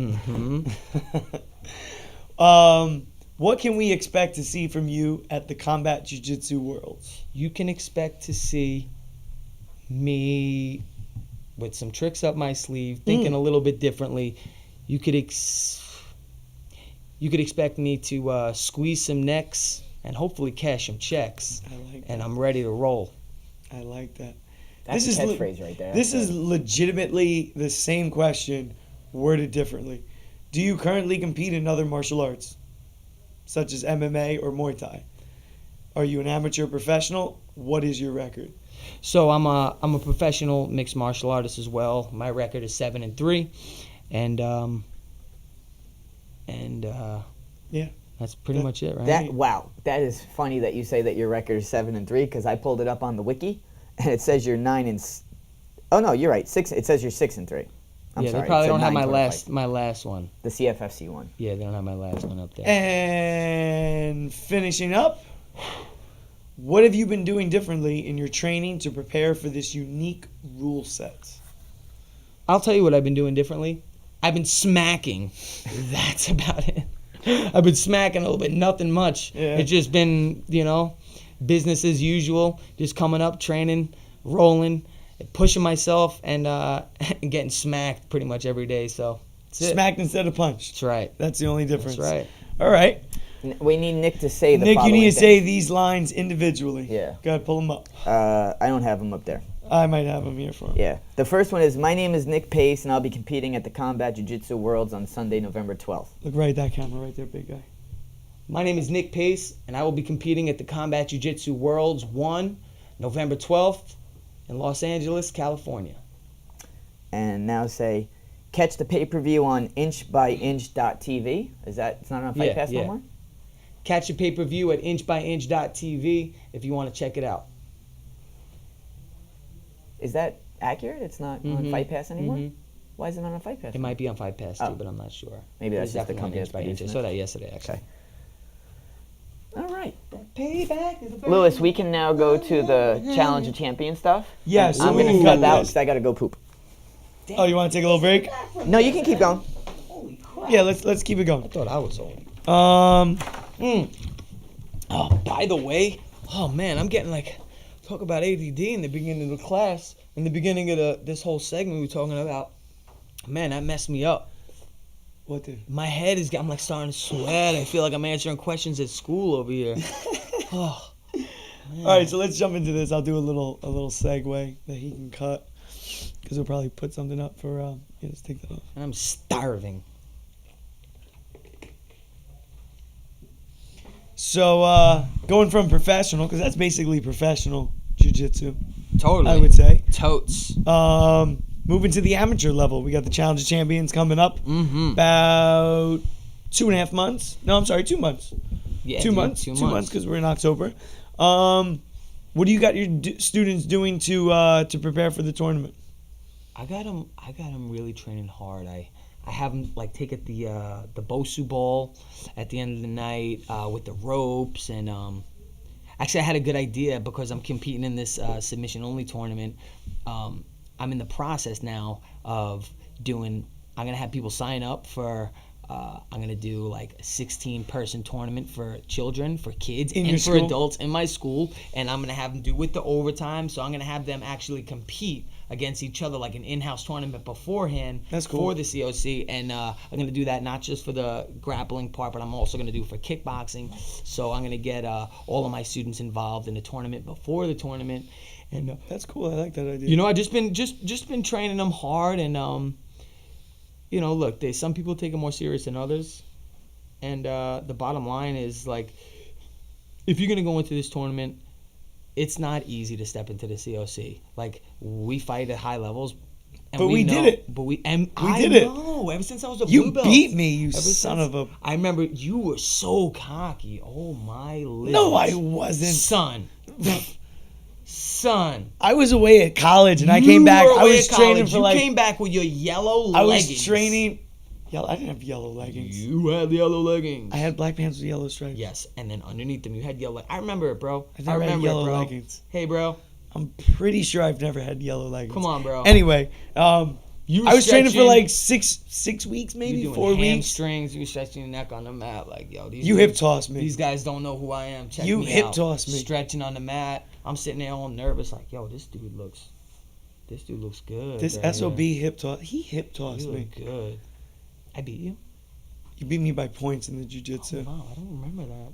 D: Mm-hmm.
C: What can we expect to see from you at the Combat Jiu-Jitsu Worlds?
D: You can expect to see me with some tricks up my sleeve, thinking a little bit differently, you could expect me to squeeze some necks and hopefully cash some checks.
C: I like
D: And
C: that.
D: I'm ready to roll.
C: I like that.
B: That's
C: This
B: a
C: is
B: catchphrase right there.
C: This is legitimately the same question, worded differently. Do you currently compete in other martial arts, such as MMA or Muay Thai? Are you an amateur professional? What is your record?
D: So I'm a professional mixed martial artist as well. My record is 7-3, and
C: Yeah.
D: that's pretty much it, right?
B: That is funny that you say that your record is 7-3 because I pulled it up on the wiki and it says you're 9 and. Oh no, you're right. 6. It says you're 6-3. I'm
D: yeah,
B: sorry.
D: they probably
B: it said
D: don't have
B: 9 total
D: my
B: fights.
D: last one.
B: The CFFC one.
D: Yeah, they don't have my last one up there.
C: And finishing up, what have you been doing differently in your training to prepare for this unique rule set?
D: I'll tell you what I've been doing differently. I've been smacking. That's about it. I've been smacking a little bit, nothing much.
C: Yeah.
D: It's just been, business as usual, just coming up, training, rolling, pushing myself, and getting smacked pretty much every day. So that's it.
C: Smacked instead of punched.
D: That's right.
C: That's the only difference.
D: That's right.
C: All right.
B: We need Nick to say the
C: Nick, you
B: following
C: need to
B: things.
C: say these lines individually.
B: Yeah.
C: Go ahead, pull them up.
B: I don't have them up there.
C: I might have them here for him.
B: Yeah. The first one is, my name is Nick Pace, and I'll be competing at the Combat Jiu-Jitsu Worlds on Sunday, November 12th.
C: Look right at that camera right there, big guy.
D: My name is Nick Pace, and I will be competing at the Combat Jiu-Jitsu Worlds 1, November 12th, in Los Angeles, California.
B: And now say, catch the pay-per-view on inchbyinch.tv. Is that, it's not on Fight Pass no more?
D: Catch the pay-per-view at inchbyinch.tv if you want to check it out.
B: Is that accurate? It's not on Fight Pass anymore?
D: Mhm.
B: Why is it not on Fight Pass?
D: It might be on Fight Pass too,
B: Oh.
D: but I'm not sure.
B: Maybe that's
D: It's
B: just the
D: definitely
B: company
D: on
B: that's
D: Inch by Inch.
B: producing
D: I
B: it.
D: saw that yesterday, actually.
B: Okay. All right.
D: Payback is the
B: Lewis, we can now go to the Challenge of Champions stuff.
C: Yes.
B: I'm going to
C: Ooh.
B: cut out because I got to go poop.
C: Oh, you want to take a little break?
B: No, you can keep going.
D: Holy crap.
C: Yeah, let's keep it going.
D: I thought I was old.
C: Um,
D: Oh, by the way, oh man, I'm getting talk about ADD in the beginning of the class. In the beginning of this whole segment we were talking about, man, that messed me up.
C: what did?
D: My head is, I'm starting to sweat. I feel like I'm answering questions at school over here. Oh, man.
C: All right, so let's jump into this. I'll do a little segue that he can cut because we'll probably put something up for. Yeah, let's take that off.
D: And I'm starving.
C: So going from professional, because that's basically professional jiu-jitsu,
D: Totally.
C: I would say.
D: Totes.
C: Moving to the amateur level, we got the Challenge of Champions coming up.
D: Mm-hmm.
C: About 2.5 months. No, I'm sorry, 2 months.
D: Yeah,
C: 2
D: dude,
C: months.
D: 2
C: 2 months because we're in October. What do you got your students doing to prepare for the tournament?
D: I got them really training hard. I have them take at the Bosu ball at the end of the night with the ropes, and actually I had a good idea because I'm competing in this submission only tournament. I'm in the process now of I'm gonna have people sign up for. I'm gonna do a 16-person tournament for children, for kids,
C: In
D: and
C: your
D: for
C: school?
D: adults in my school, and I'm gonna have them do with the overtime. So I'm gonna have them actually compete against each other like an in-house tournament beforehand.
C: That's cool.
D: For the COC, and I'm gonna do that not just for the grappling part, but I'm also gonna do for kickboxing. So I'm gonna get all of my students involved in the tournament before the tournament, and
C: That's cool. I like that idea.
D: I just been training them hard, and look, some people take it more serious than others, and the bottom line is if you're gonna go into this tournament, it's not easy to step into the COC. We fight at high levels, and
C: But we did it.
D: But we
C: did it.
D: know, ever since I was a
C: You
D: blue belt.
C: beat me, you
D: Ever
C: son
D: since-
C: of a.
D: I remember you were so cocky. Oh my lips.
C: No, I wasn't.
D: Son.
C: I was away at college and I came back. I was training for
D: You came back with your yellow
C: I
D: leggings.
C: was training. I didn't have yellow leggings.
D: You had yellow leggings.
C: I had black pants with yellow stripes.
D: Yes, and then underneath them you had yellow. I remember it, bro.
C: I've never had
D: remember
C: yellow
D: it, bro.
C: leggings.
D: Hey, bro.
C: I'm pretty sure I've never had yellow leggings.
D: Come on, bro.
C: Anyway,
D: You were
C: I was training for
D: stretching-
C: six weeks, maybe
D: you doing
C: 4 weeks.
D: hamstrings. You were stretching your neck on the mat, yo. These
C: You
D: dudes-
C: hip tossed me.
D: These guys don't know who I am. Check
C: You
D: me
C: hip
D: out.
C: tossed me.
D: Stretching on the mat. I'm sitting there all nervous, yo, this dude looks This dude looks good.
C: This
D: right
C: SOB
D: here.
C: hip toss. He hip
D: You
C: tossed me.
D: look good. I beat you?
C: You beat me by points in the
D: Oh,
C: jiu-jitsu.
D: wow, I don't remember that.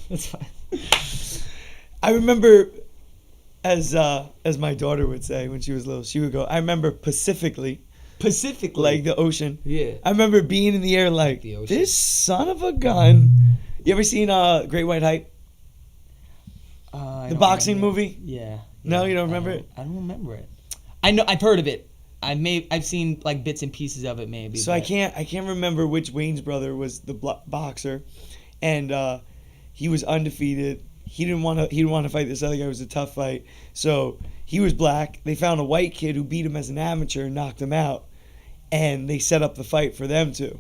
D: That's fine.
C: I remember, as my daughter would say when she was little, she would go, I remember Pacifically, like the ocean.
D: Yeah.
C: I remember being in the air like,
D: The ocean.
C: this son of a gun. You ever seen Great White Hype?
D: I
C: The
D: don't
C: boxing
D: remember.
C: movie?
D: Yeah.
C: No,
D: yeah.
C: you don't remember it?
D: I don't remember it. I know I've heard of it. I've seen like bits and pieces of it maybe.
C: So I can't remember which Wayne's brother was the boxer, and he was undefeated. He didn't want to fight this other guy. It was a tough fight. So he was black. They found a white kid who beat him as an amateur and knocked him out, and they set up the fight for them two.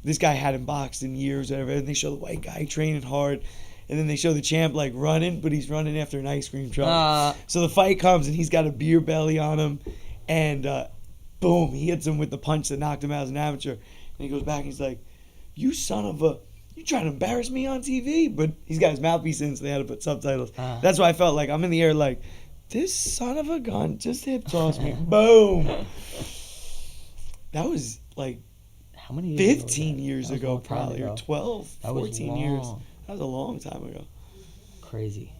C: This guy hadn't boxed in years, whatever. And they show the white guy training hard, and then they show the champ like running, but he's running after an ice cream truck. So the fight comes, and he's got a beer belly on him. And boom, he hits him with the punch that knocked him out as an amateur. And he goes back and he's like, you son of a, you trying to embarrass me on TV? But he's got his mouthpiece in, so they had to put subtitles. That's why I felt like I'm in the air like, this son of a gun just hip tossed me. Boom. That was like
D: how many years
C: 15 years ago, probably, or 12,
D: That was
C: 14 years.
D: long.
C: That was a long time ago.
D: Crazy.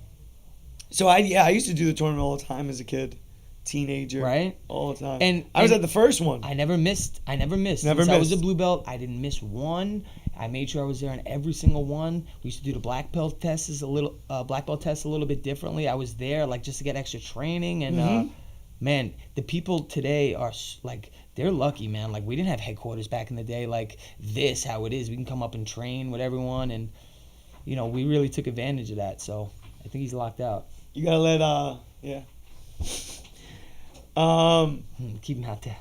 C: So I used to do the tournament all the time as a kid. Teenager,
D: Right?
C: all the time.
D: And
C: I was at the first one.
D: I never missed.
C: Never
D: Since I was a
C: missed.
D: blue belt, I didn't miss one. I made sure I was there on every single one. We used to do the black belt tests a little bit differently. I was there like just to get extra training, and man, the people today are like they're lucky, man. Like we didn't have headquarters back in the day like this. How it is, we can come up and train with everyone, and we really took advantage of that. So I think he's locked out.
C: You gotta let yeah.
D: Keep him out there.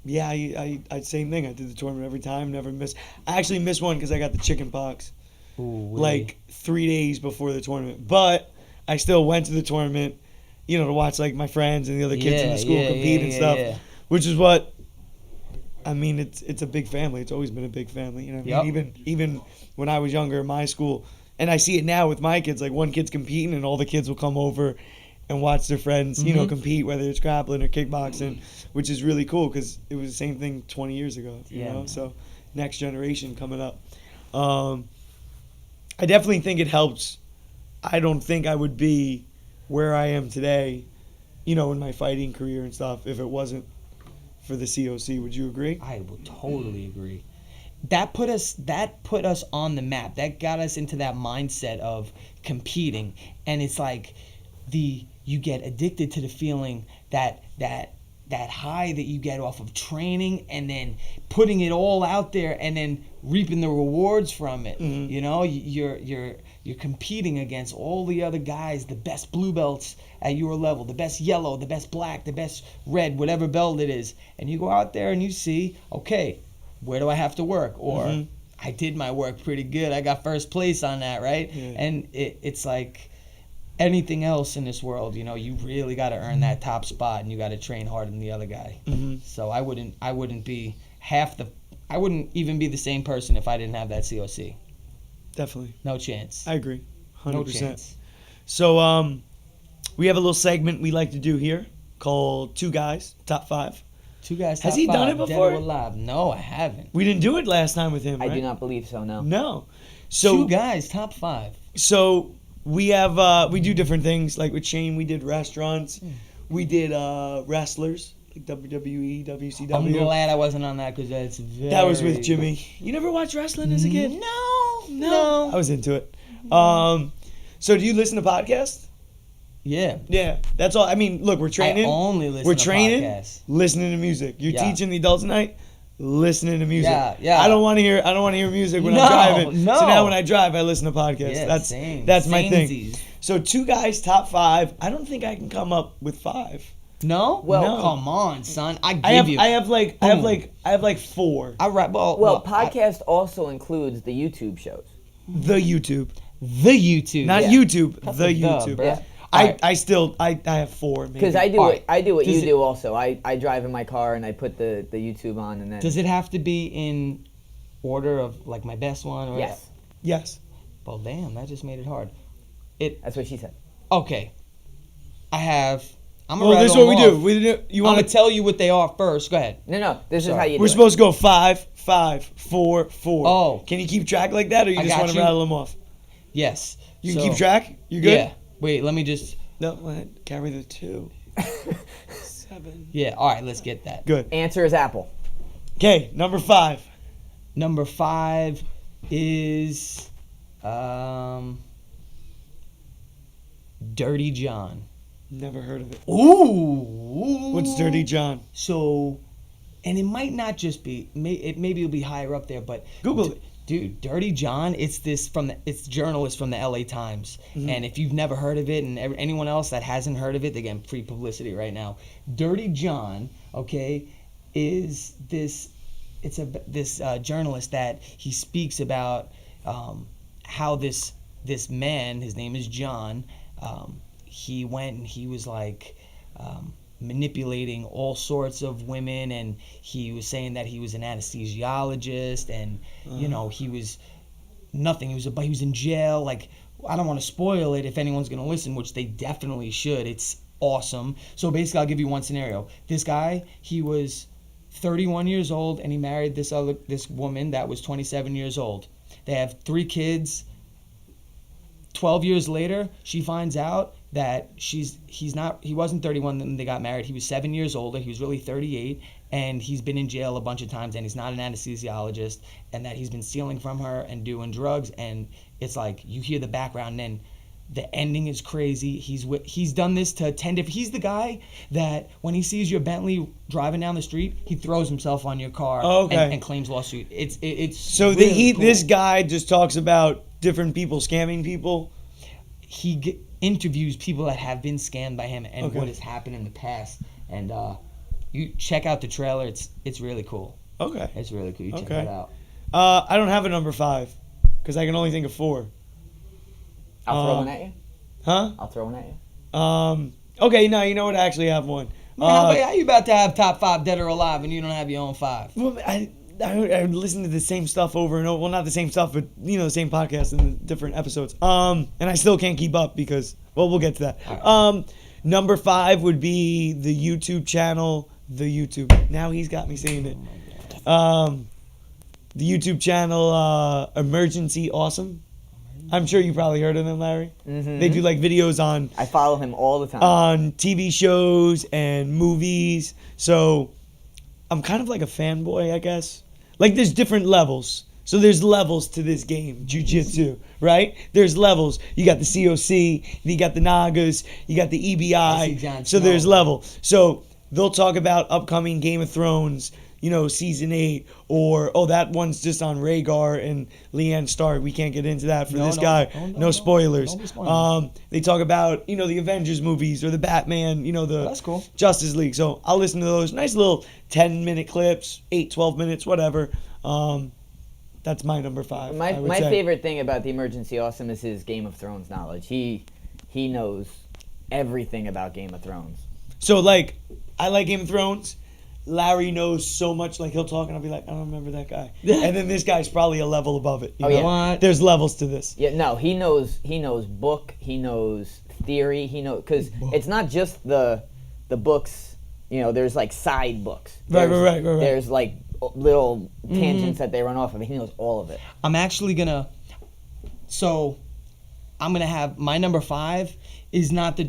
C: Yeah, I same thing. I did the tournament every time, never missed. I actually missed one because I got the chicken pox
D: Ooh,
C: like 3 days before the tournament. But I still went to the tournament, to watch like my friends and the other kids in the school compete and stuff.
D: Yeah.
C: Which is what I mean. It's a big family. It's always been a big family. You know what I mean? Even when I was younger in my school, and I see it now with my kids. Like one kid's competing, and all the kids will come over and watch their friends, compete, whether it's grappling or kickboxing, which is really cool because it was the same thing 20 years ago, you know?
D: Man.
C: So next generation coming up. I definitely think it helps. I don't think I would be where I am today, in my fighting career and stuff, if it wasn't for the COC. Would you agree?
D: I would totally agree. That put us on the map. That got us into that mindset of competing, and it's like you get addicted to the feeling that high that you get off of training and then putting it all out there and then reaping the rewards from it. You're competing against all the other guys, the best blue belts at your level, the best yellow, the best black, the best red, whatever belt it is, and you go out there and you see, okay, where do I have to work? Or I did my work pretty good, I got first place on that, right? And it's like anything else in this world, you really got to earn that top spot, and you got to train harder than the other guy. So I wouldn't even be the same person if I didn't have that COC.
C: Definitely.
D: No chance.
C: I agree. 100%.
D: No chance.
C: So we have a little segment we like to do here called Two Guys, Top 5.
D: Two guys.
C: Has
D: top
C: he done
D: five,
C: it
D: dead
C: before?
D: or alive? No, I haven't.
C: We didn't do it last time with him,
B: I
C: right?
B: do not believe so, no.
C: No. So
D: Two guys, top 5.
C: So we have we do different things. Like with Shane, we did restaurants. We did wrestlers like WWE, WCW.
D: I'm glad I wasn't on that because that's very...
C: That was with Jimmy. You never watched wrestling as a kid?
D: No.
C: I was into it. So do you listen to podcasts?
D: Yeah.
C: Yeah, that's all. I mean, look, we're training.
D: I only listen
C: We're
D: to
C: training,
D: podcasts.
C: listening to music. You're
D: Yeah.
C: teaching the adults tonight, listening to music.
D: Yeah.
C: I don't want to hear music when
D: No,
C: I'm driving.
D: no.
C: So now when I drive, I listen to podcasts.
D: Yeah,
C: That's my thing.
D: Samesies.
C: So Two Guys, top 5. I don't think I can come up with 5.
D: No?
B: Well,
C: No.
D: Come on, son. I
C: I
D: give
C: have
D: you.
C: like 4.
D: All right,
B: Well, podcast also includes the YouTube shows.
C: The YouTube,
D: the YouTube.
C: not
B: Yeah.
C: YouTube.
D: That's
C: The
D: a dub,
C: YouTube.
D: bro.
B: Yeah.
C: I have 4. Maybe.
B: Because I do
D: Alright.
B: I do what
D: Does
B: you
D: it-
B: do also. I drive in my car and I put the YouTube on and then
D: Does it have to be in order of like my best one? Or
B: yes,
C: Yes.
D: Well, damn, that just made it hard.
B: that's what she said.
D: Okay. I'm
C: Well, this is what we do. You
D: I'm
C: want
D: gonna tell you what they are first. Go ahead.
B: No, this is
D: Sorry.
B: how you do
C: We're
B: it.
C: supposed to go 5, 5, 4, 4.
D: Oh.
C: Can you keep track like that, or you
D: I
C: just
D: got
C: want to
D: you.
C: rattle them off?
D: Yes.
C: You can
D: So-
C: keep track. You good?
D: Yeah. Wait. Let me just.
C: No, go ahead. Carry the 2. 7.
D: Yeah. All right. Let's get that.
C: Good.
B: Answer is apple.
C: Okay, number 5.
D: Number 5 is Dirty John.
C: Never heard of it.
D: Ooh.
C: What's Dirty John?
D: So, and it might not just be. Maybe it'll be higher up there, but
C: Google it.
D: Dude, Dirty John. It's journalist from the LA Times, and if you've never heard of it, and anyone else that hasn't heard of it, they're getting free publicity right now. Dirty John, okay, is this. It's this journalist that he speaks about how this man, his name is John, he went and he was like manipulating all sorts of women, and he was saying that he was an anesthesiologist, and he was nothing. He was in jail. Like, I don't want to spoil it if anyone's gonna listen, which they definitely should. It's awesome. So basically, I'll give you one scenario. This guy, he was 31 years old, and he married this woman that was 27 years old. They have 3 kids. 12 years later, she finds out that he wasn't 31 when they got married. He was 7 years older. He was really 38, and he's been in jail a bunch of times, and he's not an anesthesiologist, and that he's been stealing from her and doing drugs. And it's like, you hear the background, and then the ending is crazy. He's done this to 10 different. He's the guy that when he sees your Bentley driving down the street, he throws himself on your car and claims lawsuit. It's
C: So
D: really cool.
C: this guy just talks about different people scamming people.
D: He interviews people that have been scammed by him and
C: Okay.
D: what has happened in the past. And you check out the trailer. It's really cool.
C: Okay.
D: It's really cool. You check
C: Okay.
D: that out.
C: I don't have a number 5 because I can only think of 4.
B: I'll throw one at you.
C: Huh?
B: I'll throw one at you.
C: Okay, no, you know what? I actually have one.
D: How you about to have top 5 dead or alive and you don't have your own 5?
C: Well, I listen to the same stuff over and over. Well, not the same stuff, but the same podcast in the different episodes. And I still can't keep up because, well, we'll get to that.
D: Right.
C: Number 5 would be the YouTube channel. Now he's got me saying it. The YouTube channel Emergency Awesome. I'm sure you probably heard of them, Larry.
B: Mm-hmm.
C: They do like videos on
B: I follow him all the time.
C: on TV shows and movies. So I'm kind of like a fanboy, I guess. Like, there's different levels. So there's levels to this game, jiu-jitsu, right? There's levels. You got the COC, you got the Nagas, you got the
D: I see
C: EBI.
D: Jon
C: So there's
D: Snow.
C: level. So they'll talk about upcoming Game of Thrones, season 8, or, that one's just on Rhaegar and Lyanna Stark. We can't get into that for this guy. No spoilers.
D: Don't be spoiling.
C: They talk about, the Avengers movies or the Batman, the
D: That's cool.
C: Justice League. So I'll listen to those nice little 10-minute clips, 8, 12 minutes, whatever. That's my number 5.
B: My
C: I would say.
B: favorite thing about the Emergency Awesome is his Game of Thrones knowledge. He knows everything about Game of Thrones.
C: So, like, I like Game of Thrones. Larry knows so much. Like, he'll talk and I'll be like, I don't remember that guy. And then this guy's probably a level above it. You know?
B: Yeah.
D: What?
C: There's levels to this.
B: Yeah, no, he knows book, he knows theory, because it's not just the books. There's like side books.
C: Right.
B: There's like little tangents that they run off of. He knows all of it.
D: I'm actually gonna have my number 5 is not the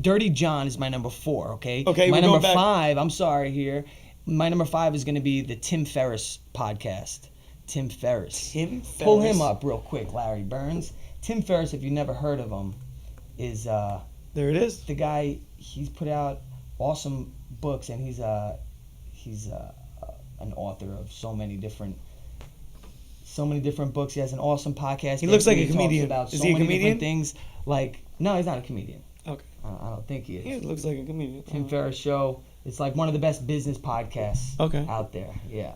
D: Dirty John is my number 4. Okay.
C: Okay.
D: My
C: we're
D: number
C: going back.
D: 5. I'm sorry here. My number 5 is gonna be the Tim Ferriss podcast. Tim Ferriss.
C: Tim Ferriss.
D: Pull him up real quick, Larry Burns. Tim Ferriss, if you've never heard of him, is
C: There it is.
D: the guy. He's put out awesome books, and he's an author of so many different books. He has an awesome podcast.
C: He looks like a
D: talks
C: comedian.
D: About
C: Is
D: so
C: he a
D: many
C: comedian?
D: different things. Like, no, he's not a comedian.
C: Okay.
D: I don't think he is.
C: He looks like a comedian.
D: Tim Ferriss Show. It's like one of the best business podcasts out there. Yeah.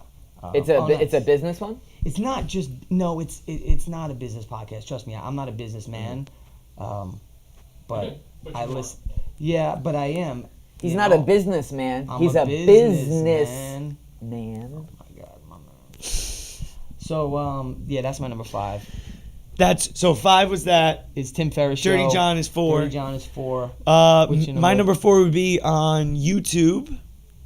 B: It's a business one.
D: It's not just it's not a business podcast. Trust me, I'm not a bussman, but
A: But
D: I
A: you are.
D: listen. Yeah, but I am.
B: He's
D: you
B: not
D: know.
B: a businessman.
D: I'm
B: He's a
D: businessman.
B: man.
D: Oh my God, my man. So yeah, that's my number 5.
C: So 5 was that.
D: Is Tim Ferriss
C: Dirty
D: Show.
C: John is 4.
D: Dirty John is 4. What's your
C: My number 4 would be on YouTube.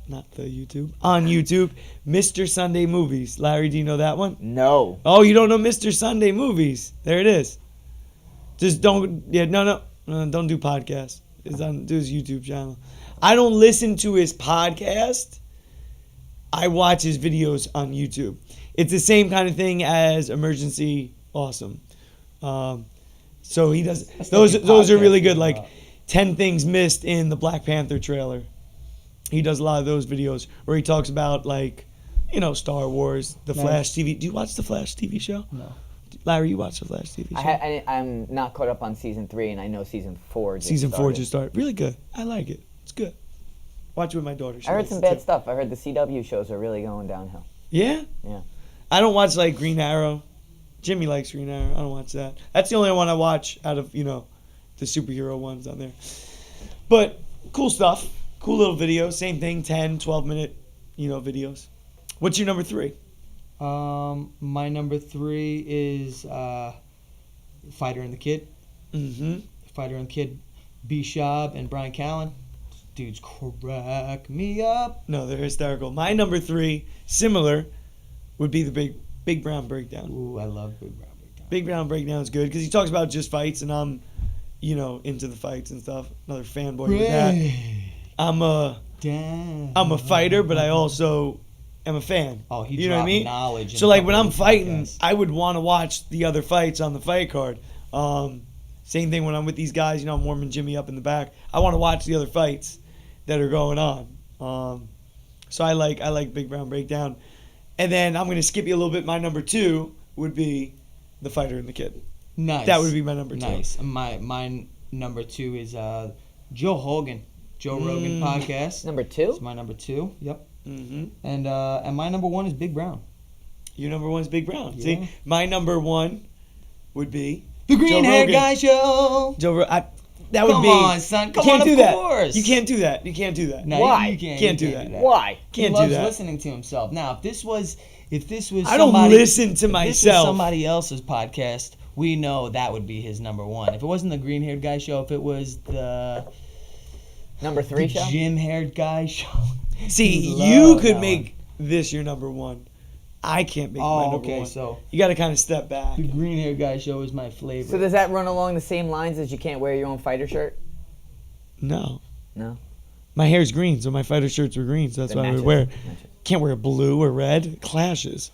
C: Not the YouTube. On YouTube. Mr. Sunday Movies. Larry, do you know that one?
B: No.
C: Oh, you don't know Mr. Sunday Movies. There it is. Just don't. Yeah, no, don't do podcasts. Do his YouTube channel. I don't listen to his podcast. I watch his videos on YouTube. It's the same kind of thing as Emergency Awesome. So he does. Those are really good. Like 10 Things Missed in the Black Panther trailer. He does a lot of those videos where he talks about like, Star Wars, the Flash TV. Do you watch the Flash TV show?
D: No.
C: Larry, you watch the Flash TV show?
B: I'm not caught up on season 3, and I know season 4.
C: Season 4 just started. Really good. I like it. It's good. Watch it with my daughter.
B: I heard some bad stuff. I heard the CW shows are really going downhill.
C: Yeah?
B: Yeah.
C: I don't watch like Green Arrow. Jimmy likes Green Arrow. I don't watch that. That's the only one I watch out of, the superhero ones on there. But cool stuff. Cool little videos. Same thing, 10, 12-minute, videos. What's your number 3?
D: My number 3 is Fighter and the Kid.
C: Mm-hmm.
D: Fighter and Kid, B-Shab and Brian Callen. Dudes crack me up.
C: No, they're hysterical. My number 3, similar, would be the Big Brown Breakdown.
D: Ooh, I love Big Brown Breakdown.
C: Big Brown Breakdown is good because he talks about just fights, and I'm, into the fights and stuff. Another fanboy with that. I'm a fighter, but I also am a fan.
D: Oh, he
C: you know what I mean?
D: Knowledge.
C: So like when I'm fighting, I would want to watch the other fights on the fight card. Same thing when I'm with these guys. I'm warming Jimmy up in the back. I want to watch the other fights that are going on. So I like Big Brown Breakdown. And then I'm going to skip you a little bit. My number 2 would be The Fighter and the Kid.
D: Nice.
C: That would be my number 2.
D: Nice. My number 2 is Joe Rogan podcast.
B: Number 2?
D: It's my number 2. Yep.
C: Mm-hmm.
D: And my number 1 is Big Brown.
C: Your number 1 is Big Brown.
D: Yeah.
C: See, my number 1 would be
D: The Green Hair Guy Show.
C: That would
D: Come
C: be.
D: on, son. Come
C: you can't
D: on,
C: do
D: of
C: that.
D: course.
C: You can't do that. You can't do that.
D: No,
B: Why?
D: You
C: Can't do that.
B: Why?
C: Can't
D: he loves
C: do that.
D: listening to himself. Now, if this was
C: I don't listen to
D: If this was
C: myself.
D: somebody else's podcast, we know that would be his number 1. If it wasn't the Green Haired Guy Show, if it was the
B: Number 3 show?
D: Jim Haired Guy Show.
C: See,
D: He
C: you
D: loved
C: could
D: that
C: make this your number 1. I can't make my
D: Oh,
C: number
D: okay.
C: 1.
D: So
C: You got to kind of step back.
D: the Green Haired Guy Show is my flavor.
B: So does that run along the same lines as you can't wear your own fighter shirt?
C: No.
B: No.
C: My hair's green, so my fighter shirts were green, so that's
B: It
C: why I would
B: matches.
C: wear.
B: Matches.
C: Can't wear blue or red. It clashes.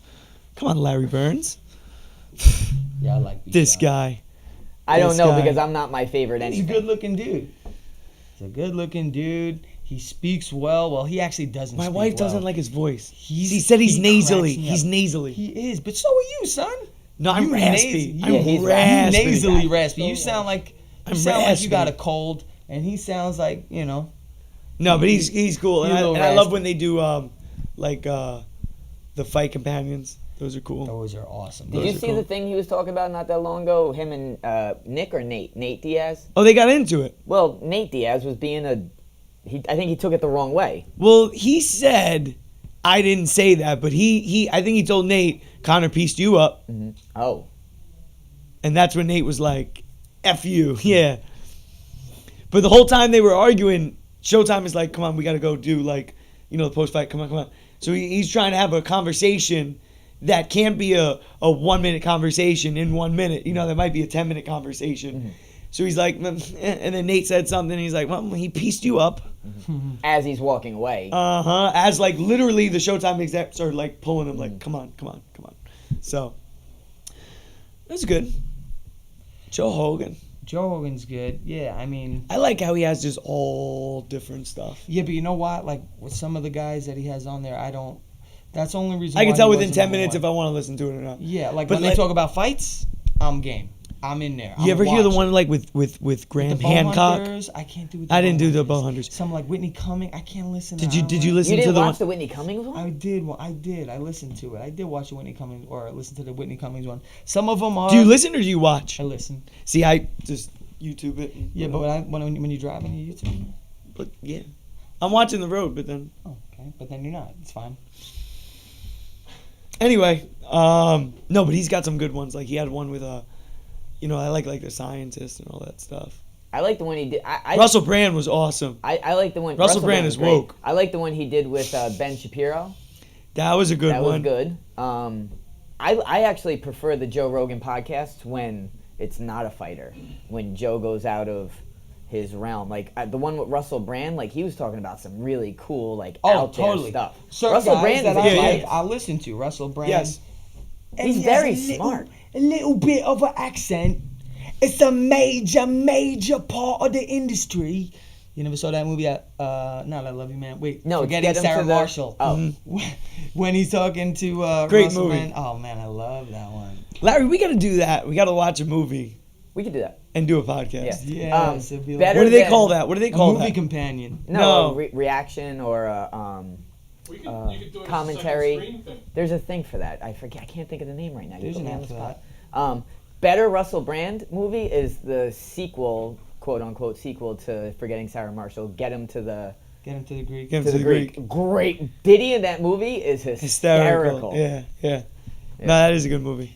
C: Come on, Larry Burns.
D: Yeah, I like
C: This
D: B-Shot.
C: guy.
B: I don't
C: This
B: know
C: guy.
B: because I'm not my favorite
D: He's a
B: anything.
D: good looking dude. He's a good looking dude. He speaks well. Well, he actually doesn't
C: My
D: speak
C: wife
D: well.
C: doesn't like his voice.
D: He
C: said he's
D: he
C: nasally.
D: cracks me
C: He's
D: up.
C: nasally.
D: He is, but so are you, son.
C: No, I'm
D: You
C: raspy.
D: nas-
C: I'm
B: Yeah, he's
C: raspy.
D: You nasally raspy.
B: So
D: You sound like
C: I'm
D: you sound like
C: raspy.
D: you got a cold, and he sounds like
C: No, but he's cool, and
D: He's a
C: I
D: little
C: love
D: raspy.
C: when they do the fight companions. Those are cool.
D: Those are awesome.
B: Did
C: Those
B: you
C: are
B: see
C: cool.
B: the thing he was talking about not that long ago? Him and Nick or Nate? Nate Diaz?
C: Oh, they got into it.
B: Well, Nate Diaz was being I think he took it the wrong way.
C: Well, he said, I didn't say that, but I think he told Nate, Connor pieced you up,
B: Oh.
C: and that's when Nate was like, F you, yeah. But the whole time they were arguing, Showtime is like, come on, we got to go do the post-fight, come on. So he's trying to have a conversation that can't be a 1-minute conversation in 1 minute. That might be a 10-minute conversation. So he's like, and then Nate said something, and he's like, well, he pieced you up.
B: As he's walking away.
C: As literally the Showtime execs are pulling him come on. So that's good. Joe Hogan.
D: Joe Rogan's good. Yeah, I mean.
C: I like how he has just all different stuff.
D: Yeah, but you know what? Like with some of the guys that he has on there, I don't. That's the only reason.
C: I can
D: why
C: tell
D: he
C: within
D: wasn't
C: 10
D: number
C: minutes if
D: one.
C: I want to listen to it or not.
D: Yeah, like
C: But
D: when they talk about fights, I'm game. I'm in there.
C: You ever hear the
D: watching.
C: one with Graham
D: The bow
C: Hancock?
D: hunters, I can't do.
C: I didn't do the bow hunters.
D: Some like Whitney Cummings, I can't listen.
C: Did
D: to
C: you
D: I don't
C: did you
D: like-
C: listen
B: You
C: to
B: didn't
C: the
B: watch
C: one?
B: the Whitney Cummings one?
D: I did. I did. I listened to it. I did watch the Whitney Cummings or listen to the Whitney Cummings one. Some of them are.
C: Do you listen or do you watch?
D: I listen.
C: See, I just YouTube it. And,
D: Yeah, but when you're driving, you YouTube.
C: but yeah, I'm watching the road. But then
D: Oh, okay. But then you're not. It's fine.
C: anyway, no, but he's got some good ones. Like he had one with I like the scientists and all that stuff.
B: I like the one he did.
C: Russell Brand was awesome.
B: I like the one.
C: Russell Brand
B: was
C: is
B: great.
C: woke.
B: I like the one he did with Ben Shapiro.
C: That was a good
B: That
C: one.
B: was good. I actually prefer the Joe Rogan podcast when it's not a fighter. When Joe goes out of his realm, like the one with Russell Brand, like he was talking about some really cool, like out there stuff.
D: Certain
B: Russell
D: guys
B: Brand
D: that
B: is
D: I
B: a
D: like,
B: genius.
D: I listen to Russell Brand.
C: Yes.
D: And
B: He's
D: he has
B: very
D: a little-
B: smart.
D: A little bit of an accent. It's a major part of the industry. You never saw that movie? Not I Love You, Man. Wait,
B: No,
D: Forgetting
B: Get Him
D: Sarah
B: to the-
D: Marshall.
B: Oh.
D: When he's talking to
C: Great
D: Russell
C: movie.
D: Brand. Oh man, I love that one.
C: Larry, we got to do that. We got to watch a movie
B: We could do that.
C: and do a podcast.
B: Yeah.
D: Yes, it'd be like-
B: better
C: What do they
B: than-
C: call that? What do they
D: A
C: call
D: movie
C: that?
D: companion.
B: No,
C: No.
B: reaction or
A: You could do it as a
B: commentary.
A: second screen thing.
B: There's a thing for that. I forget. I can't think of the name right now. You
D: There's
B: put
D: an
B: me on
D: app
B: the
D: for
B: spot. Better Russell Brand movie is the sequel, quote unquote sequel to Forgetting Sarah Marshall. Get him to the
D: Get him to the Greek.
C: Get him
B: to the Greek. Great. Diddy in that movie is hysterical.
C: Yeah. No, that is a good movie.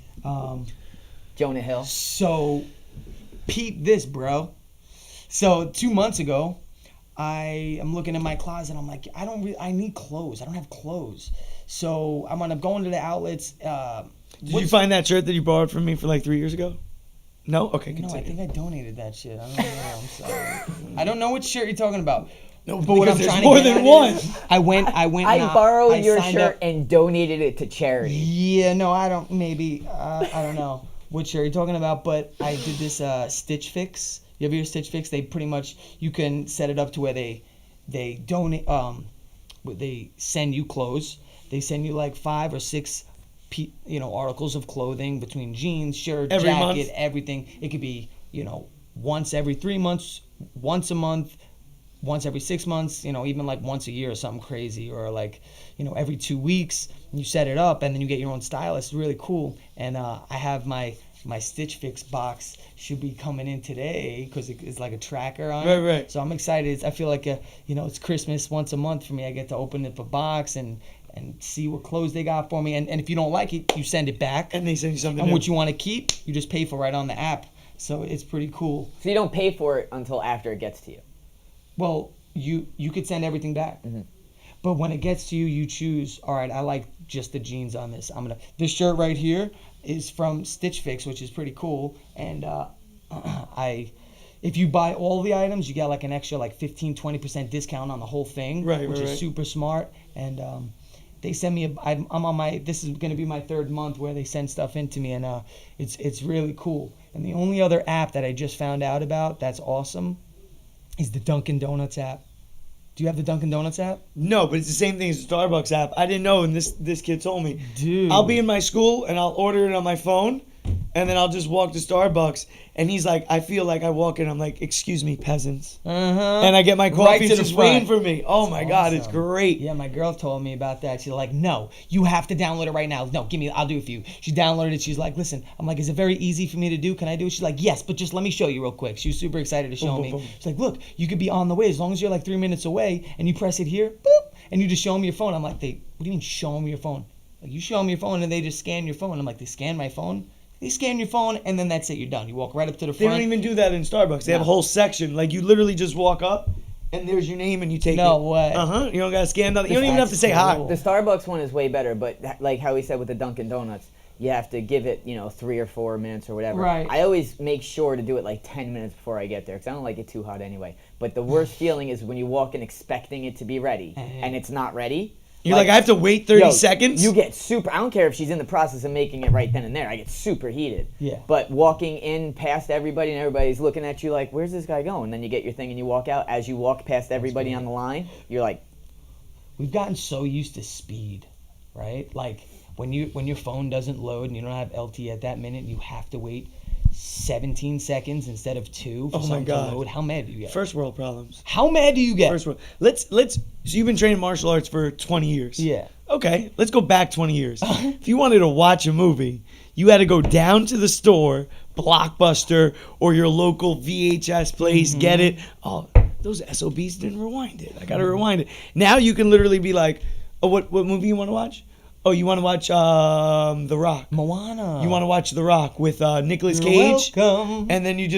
B: Jonah Hill.
D: So, peep this, bro. So 2 months ago, I am looking in my closet. I'm like, I need clothes. I don't have clothes. So I'm gonna go into the outlets.
C: Did you find that shirt that you borrowed from me for like 3 years ago? No? Okay,
D: No,
C: continue.
D: I think I donated that shit. I don't know. I'm sorry. I don't know what shirt you're talking about.
C: No,
D: But what I'm
C: because
D: trying
C: there's more
D: to get
C: than
D: at
C: one.
D: is I went.
B: I
D: and,
B: borrowed
D: I
B: your
D: signed
B: shirt
D: up-
B: and donated it to charity.
D: Yeah, no, I don't. Maybe I don't know what shirt you're talking about, but I did this Stitch Fix. You ever hear Stitch Fix? They pretty much you can set it up to where they donate. They send you clothes. They send you like 5 or 6, articles of clothing between jeans, shirt,
C: Every
D: jacket,
C: month?
D: everything. It could be once every 3 months, once a month, once every 6 months, even like once a year or something crazy, or like, every 2 weeks. You set it up and then you get your own stylist. It's really cool. And I have my Stitch Fix box should be coming in today because it's like a tracker on it.
C: Right.
D: So I'm excited. I feel like it's Christmas once a month for me. I get to open up a box and see what clothes they got for me. And if you don't like it, you send it back.
C: And they send you something
D: And
C: new.
D: what you want to keep, you just pay for right on the app. So it's pretty cool.
B: So you don't pay for it until after it gets to you.
D: Well, you could send everything back.
B: Mm-hmm.
D: But when it gets to you, you choose, all right, I like just the jeans on this. This shirt right here is from Stitch Fix, which is pretty cool. And if you buy all the items, you get like an extra like 15-20% discount on the whole thing, which is
C: right.
D: super smart. And they send me I'm on this is going to be my 3rd month where they send stuff into me, and it's really cool. And the only other app that I just found out about that's awesome is the Dunkin' Donuts app. Do you have the Dunkin' Donuts app?
C: No, but it's the same thing as the Starbucks app. I didn't know, and this kid told me.
D: Dude.
C: I'll be in my school, and I'll order it on my phone, and then I'll just walk to Starbucks. And he's like, I feel like I walk in, I'm like, excuse me, peasants.
D: Uh-huh.
C: And I get my coffee,
D: Right to
C: it's
D: the
C: just
D: front.
C: waiting for me. Oh my God, it's
D: Awesome.
C: great.
D: Yeah, my girl told me about that. She's like, no, you have to download it right now. No, I'll do it for you. She downloaded it. She's like, listen, I'm like, is it very easy for me to do? Can I do it? She's like, yes, but just let me show you real quick. She was super excited to show
C: Boom,
D: me.
C: boom, boom.
D: She's like, look, you could be on the way as long as you're like 3 minutes away and you press it here, boop, and you just show them your phone. I'm like, what do you mean show them your phone? Like, you show them your phone and they just scan your phone. I'm like, they scan my phone? They scan your phone and then that's it. You're done. You walk right up to the
C: They
D: front.
C: don't even do that in Starbucks. They have a whole section. Like, you literally just walk up, and there's your name, and you take it.
D: No way.
C: Uh-huh. You don't got to scan nothing. You don't even have to say hi.
D: cool.
B: The Starbucks one is way better, but like how he said with the Dunkin' Donuts, you have to give it, 3 or 4 minutes or whatever.
D: Right.
B: I always make sure to do it like 10 minutes before I get there because I don't like it too hot anyway. But the worst feeling is when you walk in expecting it to be ready and it's not ready.
C: You're like, I have to wait 30
B: Yo,
C: seconds?
B: You get super. I don't care if she's in the process of making it right then and there. I get super heated.
D: Yeah.
B: But walking in past everybody and everybody's looking at you like, where's this guy going? Then you get your thing and you walk out. As you walk past everybody on the line, you're like,
D: We've gotten so used to speed, right? Like when your phone doesn't load and you don't have LTE at that minute, you have to wait 17 seconds instead of 2 for
C: Oh my
D: something
C: God.
D: to load. How mad do you get?
C: First world problems.
D: How mad do you get?
C: First world. So you've been training martial arts for 20 years.
D: Yeah.
C: Okay, let's go back 20 years. If you wanted to watch a movie, you had to go down to the store, Blockbuster, or your local VHS place, get it. Oh, those SOBs didn't rewind it. I got to rewind it. Now you can literally be like, oh, what movie you want to watch? Oh, you want to watch The Rock?
D: Moana.
C: You want to watch The Rock with Nicolas
D: You're
C: Cage?
D: welcome.
C: And then you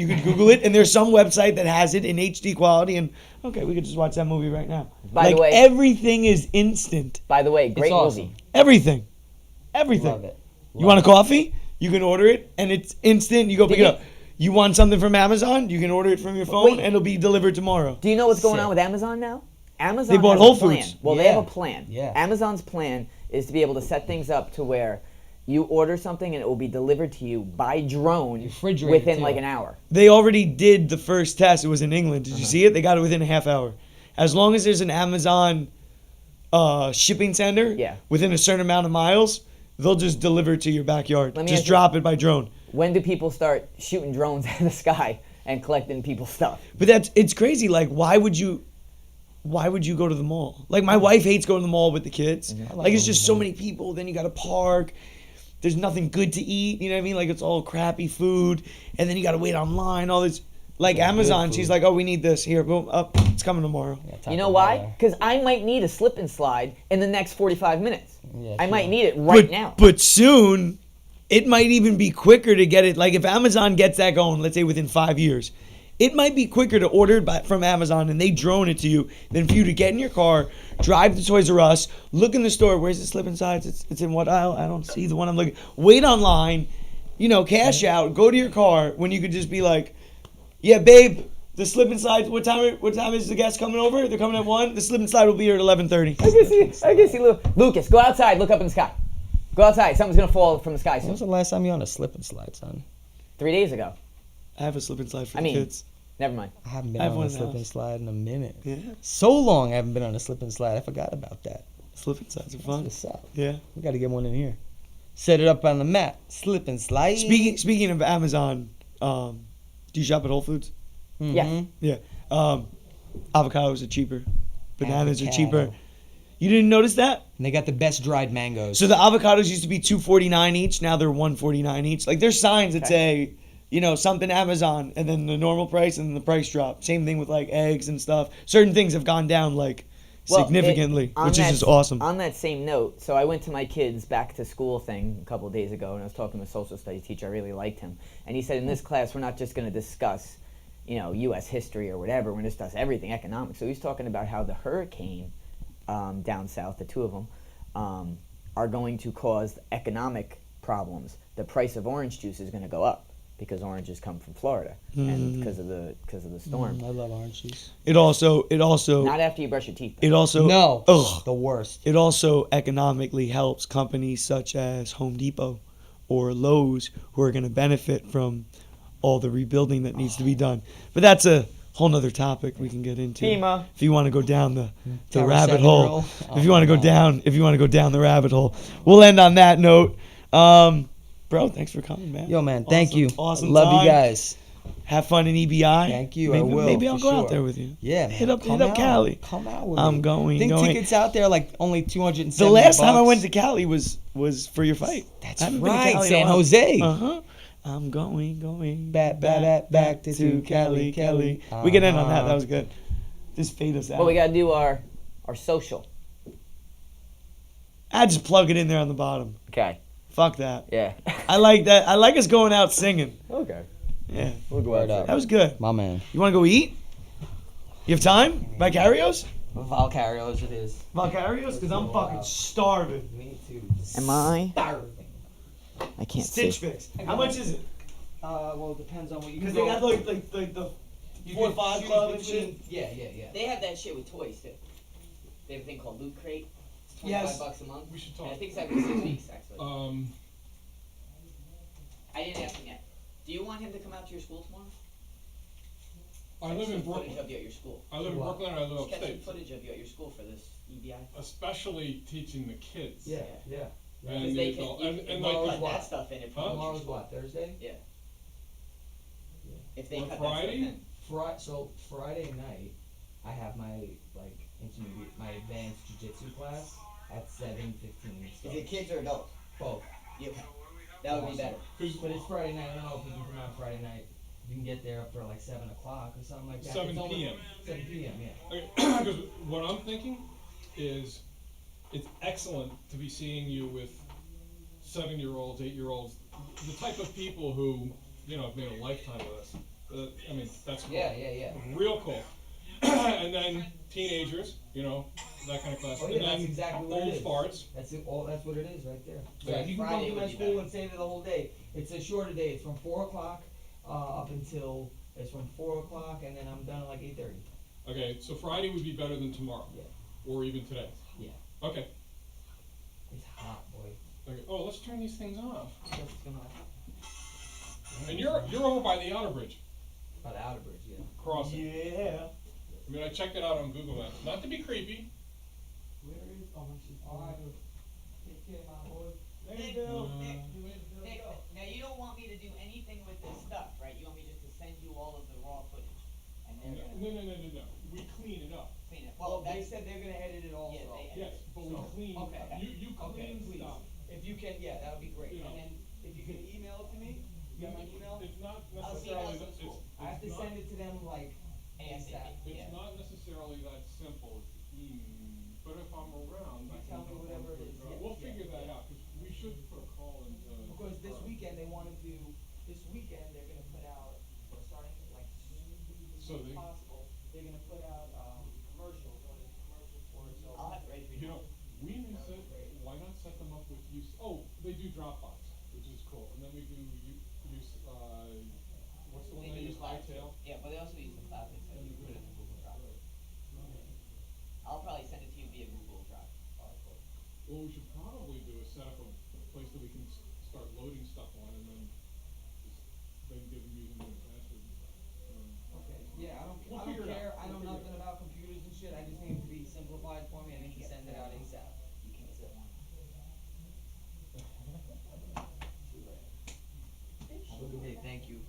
C: could Google it, and there's some website that has it in HD quality, and okay, we could just watch that movie right now.
B: By the way-
C: everything is instant.
B: By the way, great
D: awesome.
B: movie.
C: Everything.
D: Love it.
C: You want a coffee? You can order it, and it's instant. You go pick it up. You want something from Amazon? You can order it from your phone,
B: Wait.
C: and it'll be delivered tomorrow.
B: Do you know what's going
D: Sick.
B: on with Amazon now? Amazon
C: They bought
B: has
C: Whole
B: a plan.
C: Foods.
B: Well, they
D: Yeah.
B: have a plan.
D: Yeah.
B: Amazon's plan is to be able to set things up to where you order something and it will be delivered to you by drone
D: Refrigerated,
B: within
D: too.
B: like an hour.
C: They already did the first test. It was in England. Did you see it? They got it within a half hour. As long as there's an Amazon shipping center
B: Yeah.
C: within a certain amount of miles, they'll just deliver it to your backyard.
B: Let me
C: Just
B: ask you-
C: drop it by drone.
B: When do people start shooting drones out of the sky and collecting people's stuff?
C: But it's crazy. Like, why would you go to the mall? Like, my wife hates going to the mall with the kids. Like, it's just so many people. Then you got to park. There's nothing good to eat. You know what I mean? Like, it's all crappy food. And then you got to wait online. All this. Like, Amazon,
D: food.
C: she's like, oh, we need this. Here, boom, up. It's coming tomorrow.
B: You know why? Because I might need a slip and slide in the next 45 minutes.
D: Yeah,
B: I might
D: true.
B: need it right
C: but,
B: now.
C: But soon, it might even be quicker to get it. Like, if Amazon gets that going, let's say within 5 years, it might be quicker to order it from Amazon and they drone it to you than for you to get in your car, drive to Toys R Us, look in the store. Where's the slip and slides? It's in what aisle? I don't see the one I'm looking. Wait online, cash out, go to your car when you could just be like, yeah, babe, the slip and slides. What time is the guest coming over? They're coming at 1. The slip and slide will be here at 11:30.
B: I can see Lucas, go outside, look up in the sky. Go outside, something's going to fall from the sky
D: When
B: soon.
D: was the last time you on a slip and slide, son?
B: 3 days ago.
C: I have a slip and slide for
B: I
C: the
B: mean-
C: kids.
B: Never mind.
D: I haven't been
C: I have
D: on
C: one
D: a
C: in the
D: slip and
C: house.
D: slide in a minute.
C: Yeah,
D: So long I haven't been on a slip and slide. I forgot about that.
C: slip and slides are fun.
D: What's up?
C: Yeah.
D: We got to get one in here. Set it up on the mat. Slip and slide.
C: Speaking of Amazon, do you shop at Whole Foods?
B: Yes.
C: Yeah. Avocados are cheaper. Bananas are
D: Avocado.
C: cheaper. You didn't notice that?
D: And they got the best dried mangoes.
C: So the avocados used to be $2.49 each. Now they're $1.49 each. Like, there's signs that say, something Amazon, and then the normal price, and then the price drop. Same thing with like eggs and stuff. Certain things have gone down like
B: Well,
C: significantly,
B: on
C: which is
B: that-
C: just awesome.
B: On that same note, so I went to my kids' back to school thing a couple of days ago, and I was talking to a social studies teacher. I really liked him, and he said, in this class, we're not just going to discuss, U.S. history or whatever. We're going to discuss everything, economics. So he's talking about how the hurricane down south, the two of them, are going to cause economic problems. The price of orange juice is going to go up because oranges come from Florida, and because of the storm.
D: I love orange juice.
C: It also
B: Not after you brush your teeth. though.
C: it also
D: No.
C: ugh,
D: The worst.
C: it also economically helps companies such as Home Depot or Lowe's who are going to benefit from all the rebuilding that needs to be done. But that's a whole nother topic we can get into.
B: FEMA.
C: If you want to go down the
D: Tower
C: rabbit
D: 7
C: hole.
D: roll.
C: If you want to go
D: Oh,
C: down the rabbit hole. We'll end on that note. Bro, thanks for coming, man.
D: Yo, man, thank you.
C: Awesome
D: Love
C: time.
D: you guys.
C: Have fun in EBI.
D: Thank you,
C: Maybe,
D: I will,
C: Maybe I'll
D: for
C: go out
D: sure.
C: there with you.
D: Yeah, man.
C: Hit up
D: Come out.
C: Cali.
D: Come out with
C: I'm
D: me.
C: going.
D: I think
C: going.
D: tickets out there are like only $270.
C: The last time I went to Cali was for your fight.
D: That's
C: I haven't been to
D: right,
C: Cali in a
D: San
C: while.
D: Jose.
C: Uh-huh. I'm going
D: Back to
C: Cali.
D: Cali.
C: We can end on that. That was good. Just fade us out.
B: But we got to do our social.
C: I just plug it in there on the bottom.
B: Okay.
C: Fuck that.
B: Yeah.
C: I like that. I like us going out singing.
B: Okay.
C: Yeah,
B: We'll go
D: Word
B: out.
D: up.
C: that was good.
D: My man.
C: You want to go eat? You have time? Vicarios?
D: Valcarios it is.
C: Vicarios? Because I'm fucking starving.
D: Me too.
B: Am I?
D: Starving.
B: I can't
C: Stitch
B: see.
C: Fix. How much is it?
D: Well, it depends on what you
C: Because they got like the 4 or 5 club and shit.
D: Yeah.
B: They have that shit with toys too. They have a thing called Loot Crate. It's
C: Yes.
B: $25 a month.
A: We should
B: And
A: talk.
B: I think it's every 6 weeks actually. I didn't ask him yet. Do you want him to come out to your school tomorrow?
A: I live in
B: Some footage
A: Brooklyn.
B: of you at your school.
A: I live in Brooklyn and I live
B: Just catch some
A: upstate.
B: footage of you at your school for this EBI.
A: Especially teaching the kids.
D: Yeah.
A: And
B: Because
A: the
B: they can,
A: adult.
B: you
A: And
B: can
A: like
B: put
A: the-
B: that stuff in it.
A: Huh?
D: Tomorrow's what? Thursday?
B: If they
A: On
B: cut
A: Friday?
B: that stuff in.
D: So Friday night, I have my intermediate, my advanced jiu-jitsu class at 7:15.
B: Is it kids or adults?
D: Both.
B: Yeah, okay. That would be better.
D: But it's Friday night. I don't know if you can come out Friday night. You can get there for like 7 o'clock or something like that.
A: 7
D: It's only-
A: p.m.
D: 7 p.m. Yeah.
A: Because what I'm thinking is it's excellent to be seeing you with 7-year-olds, 8-year-olds, the type of people who, you know, have made a lifetime with us. I mean, that's cool.
D: Yeah.
A: Real cool. And then teenagers, you know, that kind of class.
D: Oh yeah,
A: and
D: that's
A: then
D: exactly what it
A: old
D: is.
A: farts.
D: That's it. All that's what it is right there.
A: Yeah.
D: You can come
E: Friday
D: to my
E: would be
D: school
E: better.
D: and stay there the whole day. It's a shorter day. It's from 4 o'clock up until it's from 4 o'clock, and then I'm done at like 8:30.
A: Okay, so Friday would be better than tomorrow.
D: Yeah.
A: Or even today.
D: Yeah.
A: Okay.
D: It's hot, boy.
A: Okay. Oh, let's turn these things off.
D: That's gonna.
A: And you're over by the outer bridge
D: By the outer bridge, yeah.
A: crossing.
C: Yeah.
A: I mean, I checked it out on Google Maps. Not to be creepy.
D: Where is? Oh, my shit's
C: Alright.
D: Take care, my boy.
C: Hey, Bill.
E: Nick, now you don't want me to do anything with this stuff, right? You want me just to send you all of the raw footage, and
A: No,
E: they're gonna
A: no. We clean it up.
E: clean it.
D: Well,
E: Well,
D: they
E: that's
D: said they're gonna edit it also.
E: Yeah, they edit
A: Yes, but we
D: So,
A: clean.
E: okay.
A: You
D: Okay,
A: clean
D: please.
A: stuff.
D: If you can, yeah, that would be great.
A: You know.
D: And then if you can email it to me, you got my email?
A: It's not
E: I'll see
A: necessarily.
E: you
A: It's,
E: school.
D: I have to
A: it's
D: send it to them like
E: ASAP.
D: ASAP.
A: It's
E: Yeah.
A: not necessarily that simple. But if I'm around,
D: You
A: I
D: tell
A: can
D: me whatever it is, yeah,
A: We'll
D: yeah,
A: figure that
D: yeah.
A: out because we should put a call into.
D: Because this weekend they want to do. This weekend they're gonna put out. Or starting like as
A: So
D: soon
A: they-
D: as possible. They're gonna put out commercials. One of the commercials for it. So.
E: I'll have it ready for
A: You
E: you.
A: know, we even said, why not set them up with use? Oh, they do Dropbox, which is cool, and then we do use. What's the one
E: They
A: they
E: do
A: use?
E: the cloud too.
A: iTail.
E: Yeah, but they also use the cloud thing, so you can put it in Google Drive. I'll probably send it to you via Google Drive.
A: What we should probably do is set up a place that we can start loading stuff on, and then just then give them username and password and stuff.
D: Okay. Yeah, I
A: We'll
D: don't
A: figure it
D: care.
A: out.
D: I know
A: We'll figure
D: nothing about computers and shit. I just need it to be simplified for me. I need to send it out ASAP.
E: You can get one.
D: Have a good day. Thank you.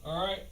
A: All right,